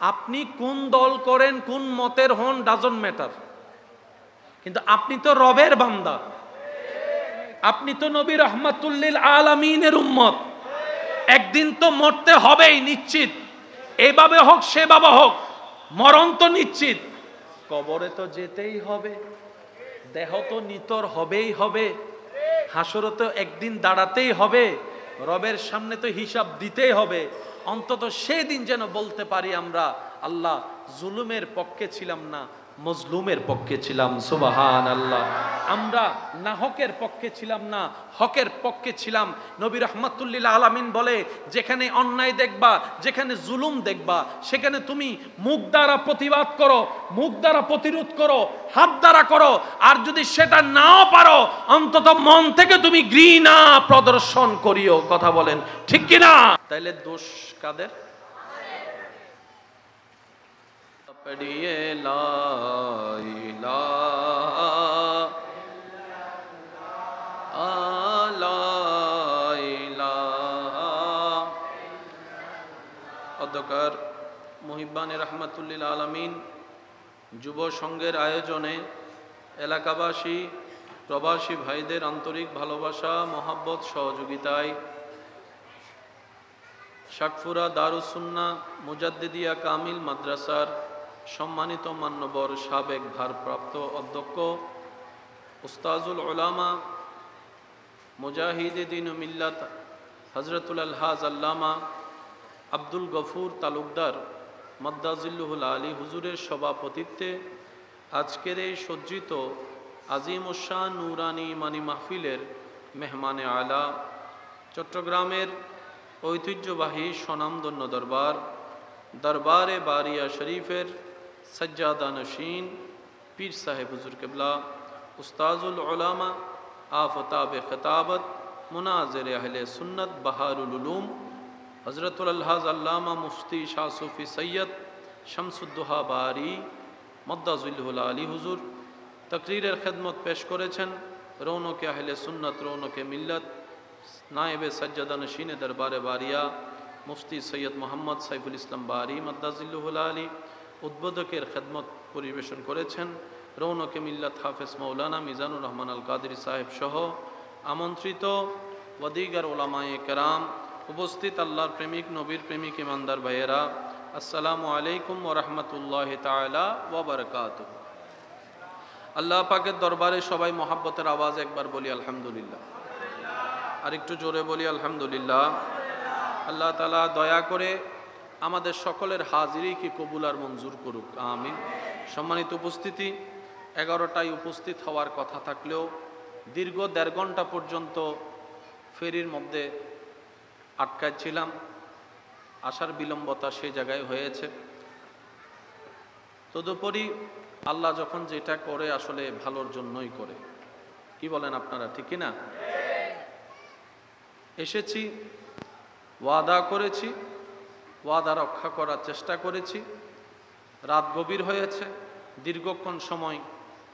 আপনি কোন দল করেন কোন মতের হন ডাজন্ট ম্যাটার কিন্তু আপনি তো রবের বান্দা আপনি তো নবী রাহমাতুল লিল আলামিনের উম্মত একদিন তো মরতে হবেই নিশ্চিত এইভাবে হোক সেভাবে হোক মরণ তো নিশ্চিত কবরে তো যেতেই হবে দেহ তো নিতর হবেই হবে হাসরে তো একদিন দাঁড়াতেই হবে রবের সামনে তো হিসাব দিতেই হবে অন্তত সেদিন যেন বলতে পারি আমরা আল্লাহ জুলুমের পক্ষে ছিলাম না মজলুমের পক্ষে ছিলাম সুবহানাল্লাহ আমরা নাহকের পক্ষে ছিলাম না হকের পক্ষে ছিলাম নবী রাহমাতুল লিল আলামিন বলে যেখানে অন্যায় দেখবা যেখানে জুলুম দেখবা সেখানে তুমি মুখ দ্বারা প্রতিবাদ করো মুখ দ্বারা প্রতিরোধ করো হাত দ্বারা করো আর যদি সেটা নাও পারো অন্তত মন থেকে তুমি ঘৃণা প্রদর্শন করিও কথা বলেন ঠিক কি না তাইলে দোষ কাদের पढ़िए ला इलाहा অধ্যকার মুহিব্বান রহমাতুল লিল আলামিন যুব সংঘের আয়োজনে এলাকাবাসী প্রবাসী ভাইদের আন্তরিক ভালোবাসা মহব্বত সহযোগিতায় শাকফুরা দারুস সুন্নাহ মুজাদ্দিদিয়া কামিল মাদ্রাসার সম্মানিত মান্যবর সাবেক ভারপ্রাপ্ত অধ্যক্ষ উস্তাজুল উলামা মুজাহিদে দ্বীন ও মিল্লাত হযরতুল আলহাজ আল্লামা আব্দুল গফুর তালুকদার মাদ্দাজিল্লুহুল আলী হুজুরের সভাপতিত্বে আজকের এই সজ্জিত আজিমুশান নুরানি মানি মাহফিলের মেহমানে আলা চট্টগ্রামের ঐতিহ্যবাহী স্বনামধন্য দরবার দরবারে বারিয়া শরীফের সজ্জাদা নশীন পীর সাহেব হুজুর কিবলা উস্তাজুল উলামা আফতাবে খিতাবত মুনাজির আহলে সুন্নত বাহারুল উলুম হযরতুল আলহাজ আল্লামা মুফতি শাহ সুফি সৈয়দ শামসুদ্দোহা বারি মদ্দাজিল্লুহুল আলী হুজুর তকরীরের খেদমত পেশ করেছেন রৌনকে আহলে সুন্নত রৌনকে মিল্লত নায়েবে সজ্জাদা নশীন দরবারে বারিয়া মুফতি সৈয়দ মোহাম্মদ সাইফুল ইসলাম বারি মদ্দাজিল্লুহুল আলী উদ্বোধকের খেদমত পরিবেশন করেছেন রৌনকে মিল্লাত হাফেজ মৌলানা মিজানুর রহমান আল কাদেরী সাহেব সহ আমন্ত্রিত ওয়াদিগার ওলামায়ে কেরাম উপস্থিত আল্লাহর প্রেমিক নবীর প্রেমিক ইমানদার ভাইয়েরা আসসালামু আলাইকুম ওয়া রাহমাতুল্লাহি তাআলা ওয়া বারাকাতুহু আল্লাহ পাকের দরবারে সবাই মহব্বতের আওয়াজ একবার বলি আলহামদুলিল্লাহ আর একটু জোরে বলি আলহামদুলিল্লাহ আল্লাহ তাআলা দয়া করে আমাদের সকলের হাজিরিকে কবুল আর মঞ্জুর করুক আমিন সম্মানিত উপস্থিতি 11টায় উপস্থিত হওয়ার কথা থাকলেও দীর্ঘ 1.5 ঘন্টা পর্যন্ত ফেরির মধ্যে আটকাচ্ছিলাম আসার বিলম্বতা সেই জায়গায় হয়েছে তদুপরি আল্লাহ যখন যেটা করে আসলে ভালোর জন্যই করে কি বলেন আপনারা ঠিক কি না এসেছি ওয়াদা করেছি ওয়াদা রক্ষা করার চেষ্টা করেছি রাত গভীর হয়েছে দীর্ঘক্ষণ সময়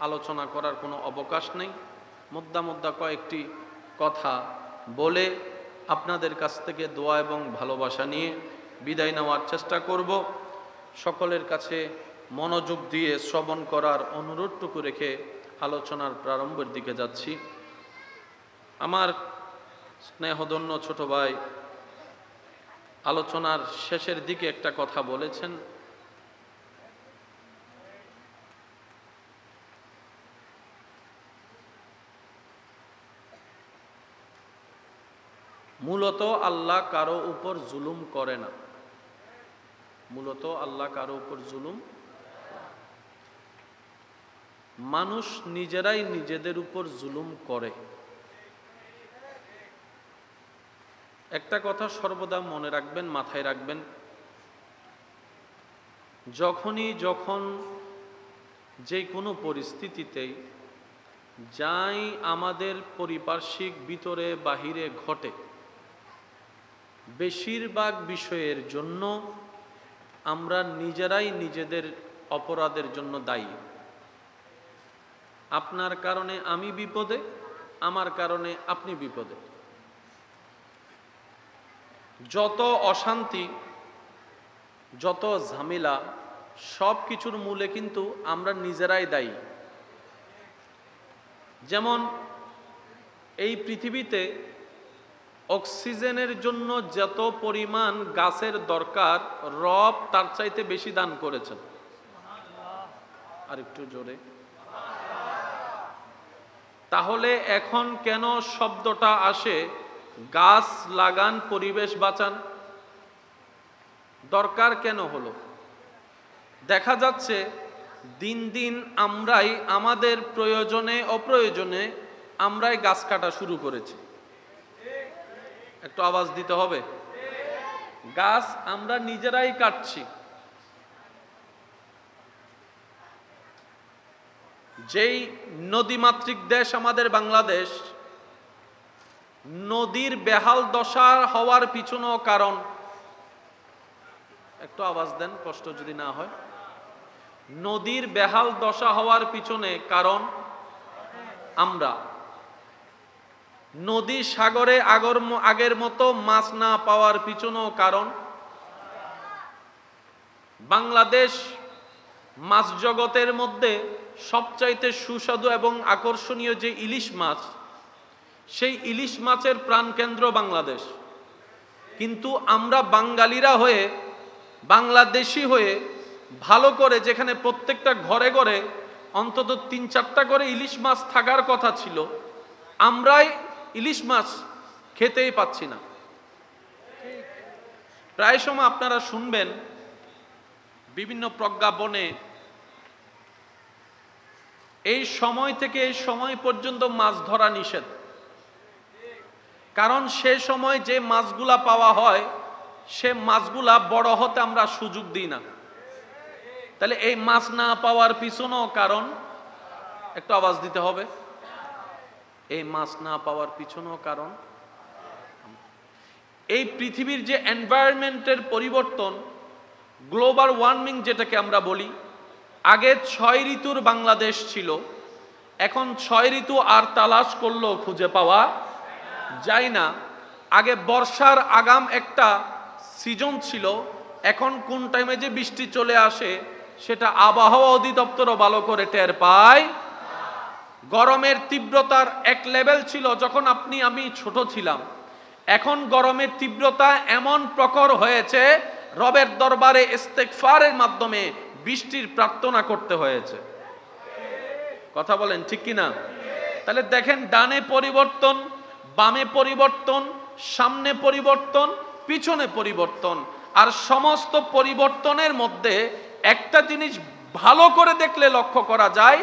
আলোচনা করার কোনো অবকাশ নেই মুদ্দা কয়েকটি কথা বলে আপনাদের কাছ থেকে দোয়া এবং ভালোবাসা নিয়ে বিদায় নেওয়ার চেষ্টা করব। সকলের কাছে মনোযোগ দিয়ে শ্রবণ করার অনুরোধটুকু রেখে আলোচনার প্রারম্ভের দিকে যাচ্ছি। আমার স্নেহধন্য ছোট ভাই আলোচনার শেষের দিকে একটা কথা বলেছেন, মূলত আল্লাহ কারো উপর জুলুম করে না। মূলত আল্লাহ কারো উপর জুলুম, মানুষ নিজেরাই নিজেদের উপর জুলুম করে। একটা কথা সর্বদা মনে রাখবেন, মাথায় রাখবেন, যখন যে কোনো পরিস্থিতিতেই যাই আমাদের পারিপার্শ্বিক ভিতরে বাহিরে ঘটে, বেশিরভাগ বিষয়ের জন্য আমরা নিজেরাই নিজেদের অপরাধের জন্য দায়ী। আপনার কারণে আমি বিপদে, আমার কারণে আপনি বিপদে। যত অশান্তি, যত ঝামেলা, সব কিছুর মূলে কিন্তু আমরা নিজেরাই দায়ী। যেমন এই পৃথিবীতে অক্সিজেনের জন্য যত পরিমাণ গাছের দরকার, রব তার চাইতে বেশি দান করেছেন। আর একটু জোরে। তাহলে এখন কেন শব্দটা আসে, গাছ লাগান পরিবেশ বাঁচান? দরকার কেন হলো? দেখা যাচ্ছে দিন দিন আমরাই আমাদের প্রয়োজনে অপ্রয়োজনে আমরাই গাছ কাটা শুরু করেছি। একটু আওয়াজ দিতে হবে। গাছ আমরা নিজেরাই কাটছি। যেই নদীমাতৃক দেশ আমাদের বাংলাদেশ, নদীর বেহাল দশা হওয়ার পিছনেও কারণ, একটু আওয়াজ দেন কষ্ট যদি না হয়। নদীর বেহাল দশা হওয়ার পিছনে কারণ আমরা। নদী সাগরে আগের মতো মাছ না পাওয়ার পিছনেও কারণ। বাংলাদেশ মাছ জগতের মধ্যে সবচাইতে সুস্বাদু এবং আকর্ষণীয় যে ইলিশ মাছ, সেই ইলিশ মাছের প্রাণকেন্দ্র বাংলাদেশ। কিন্তু আমরা বাঙালিরা হয়ে, বাংলাদেশি হয়ে, ভালো করে যেখানে প্রত্যেকটা ঘরে ঘরে অন্তত ৩-৪টা করে ইলিশ মাছ থাকার কথা ছিল, আমরাই ইলিশ মাছ খেতেই পাচ্ছি না। প্রায় সময় আপনারা শুনবেন বিভিন্ন প্রজ্ঞাপনে এই সময় থেকে এই সময় পর্যন্ত মাছ ধরা নিষেধ। কারণ সে সময় যে মাছগুলা পাওয়া হয়, সে মাছগুলা বড় হতে আমরা সুযোগ দিই না। তাহলে এই মাছ না পাওয়ার পিছনেও কারণ, একটু আওয়াজ দিতে হবে। এই মাছ না পাওয়ার পিছনেও কারণ এই পৃথিবীর যে এনভায়রনমেন্টের পরিবর্তন, গ্লোবাল ওয়ার্মিং যেটাকে আমরা বলি। আগে ৬ ঋতুর বাংলাদেশ ছিল, এখন ৬ ঋতু আর তালাশ করলেও খুঁজে পাওয়া যায় না। আগে বর্ষার আগাম একটা সিজন ছিল, এখন কোন টাইমে যে বৃষ্টি চলে আসে সেটা আবহাওয়া অধিদপ্তরও ভালো করে টের পায়। গরমের তীব্রতার এক লেভেল ছিল যখন আপনি আমি ছোট ছিলাম, এখন গরমের তীব্রতা এমন প্রখর হয়েছে, রবের দরবারে ইস্তেগফারের মাধ্যমে বৃষ্টির প্রার্থনা করতে হয়েছে। কথা বলেন ঠিক কিনা? তাহলে দেখেন, ডানে পরিবর্তন, বামে পরিবর্তন, সামনে পরিবর্তন, পিছনে পরিবর্তন। আর সমস্ত পরিবর্তনের মধ্যে একটা জিনিস ভালো করে দেখলে লক্ষ্য করা যায়,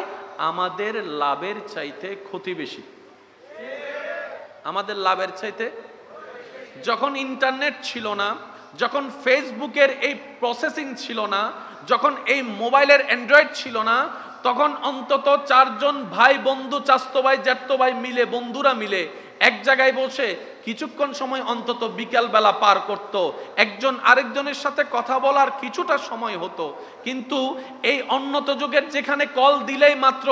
আমাদের লাভের চাইতে ক্ষতি বেশি। আমাদের লাভের চাইতে। যখন ইন্টারনেট ছিল না, যখন ফেসবুকের এই প্রসেসিং ছিল না, যখন এই মোবাইলের অ্যান্ড্রয়েড ছিল না, তখন অন্তত 4 জন ভাই বন্ধু, চাচতো ভাই, জ্যাঠতো ভাই মিলে, বন্ধুরা মিলে এক জায়গায় বসে কিছুক্ষণ সময় অন্তত বিকেল বেলা পার করত, একজন আরেকজনের সাথে কথা বলার কিছুটা সময় হতো। কিন্তু এই উন্নত যুগের যেখানে কল দিলেই মাত্র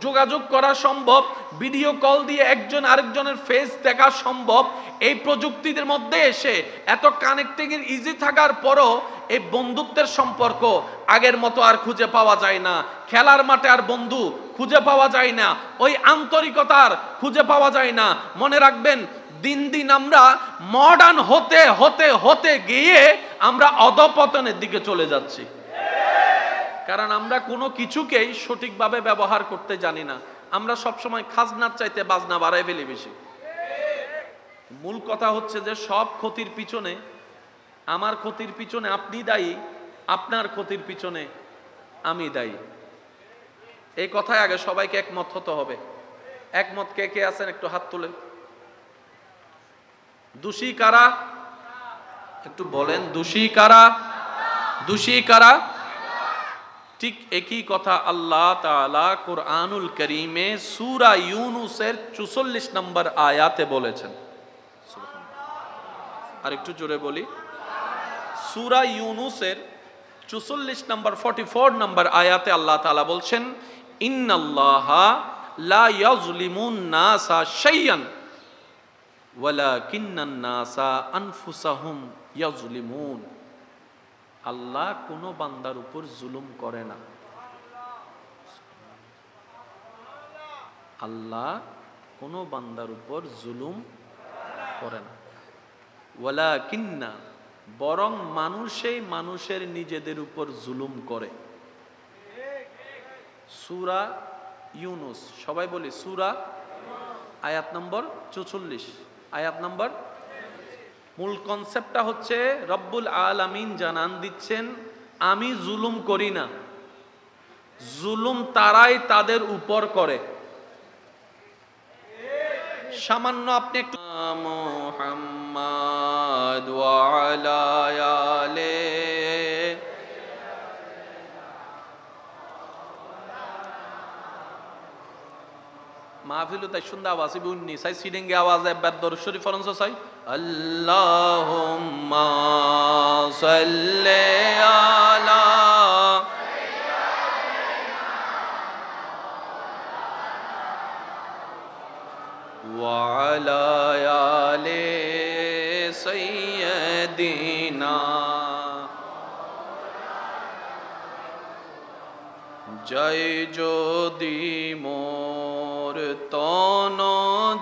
যোগাযোগ করা সম্ভব, ভিডিও কল দিয়ে একজন আরেকজনের ফেস দেখা সম্ভব, এই প্রযুক্তিদের মধ্যে এসে এত কানেক্টিং এর ইজি থাকার পরও এই বন্ধুত্বের সম্পর্ক আগের মতো আর খুঁজে পাওয়া যায় না। খেলার মাঠে আর বন্ধু খুঁজে পাওয়া যায় না, ওই আন্তরিকতার খুঁজে পাওয়া যায় না। মনে রাখবেন, দিন দিন আমরা মডার্ন হতে হতে হতে গিয়ে আমরা অধঃপতনের দিকে চলে যাচ্ছি, কারণ আমরা কোনো কিছুকেই সঠিকভাবে ব্যবহার করতে জানি না। আমরা সবসময় খাজনার চাইতে বাজনা বাড়াই ফেলি বেশি। মূল কথা হচ্ছে যে সব ক্ষতির পিছনে, আমার ক্ষতির পিছনে আপনি দায়ী, আপনার ক্ষতির পিছনে আমি দায়ী। এই কথায় আগে সবাইকে একমত হতে হবে। একমত কে কে আছেন একটু হাত তুলেন। দোষী কারা একটু বলেন, দোষী কারা? দোষী কারা? ঠিক একই কথা আল্লাহ তাআলা কুরআনুল কারীমে সূরা ইউনূসের ৪৪ নম্বর আয়াতে বলেছেন। আর একটু জোরে বলি, সূরা ইউনূসের ৪৪ নম্বর 44 নম্বর আয়াতে আল্লাহ তাআলা বলছেন, ইন্নাল্লাহা লা ইয়াজলিমুন নাসা শাইয়ান ওয়ালাকিন্নান নাসা আনফুসাহুম ইয়াজলিমুন। আল্লাহ কোনো বান্দার উপর জুলুম করে না। আল্লাহ কোনো বান্দার উপর জুলুম করে না। ওয়ালাকিন্না, বরং মানুষই মানুষের নিজেদের উপর জুলুম করে। সূরা ইউনূস, সবাই বলি সূরা, আয়াত নম্বর ৪৪, আয়াত নম্বর। মূল কনসেপ্টটা হচ্ছে রব্বুল আলামিন জানান দিচ্ছেন, আমি জুলুম করি না, জুলুম তারাই তাদের উপর করে। সামান্য আপনি একটু মুহাম্মাদ ওয়া আলা আলিহি মাহফিলু তাই সুন্দর আওয়াজ বুননি সাই সিডিংয়ে আওয়াজ একবার দরুদ শরীফ ফরজ চাই। আল্লাহুম্মা সাল্লি আলা ওয়া আলা আলি সাইয়্যিদিনা। জয় যদি মোর তন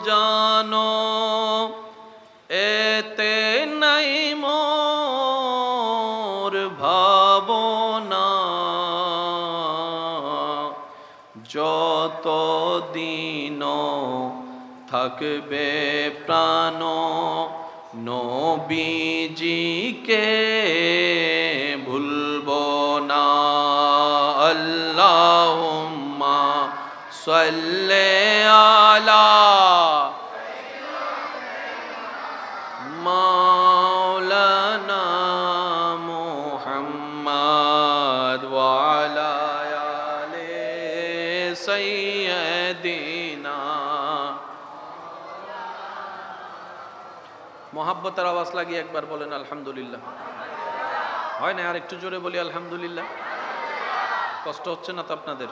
জানো, এতে নাই মোর ভাবনা। যত দিন থাকবে প্রাণ, নবীজিকে ভুলবো না। আল্লাহুম্মা সাল্লি আলা মাওলানা মুহাম্মাদ ওয়া আলা আলি সাইয়্যিদিনা। মোহাব্বতের আওয়াজ লাগিয়ে একবার বলেন আলহামদুলিল্লাহ। হয় না? আর একটু জোরে বলি আলহামদুলিল্লাহ। কষ্ট হচ্ছে না তো আপনাদের?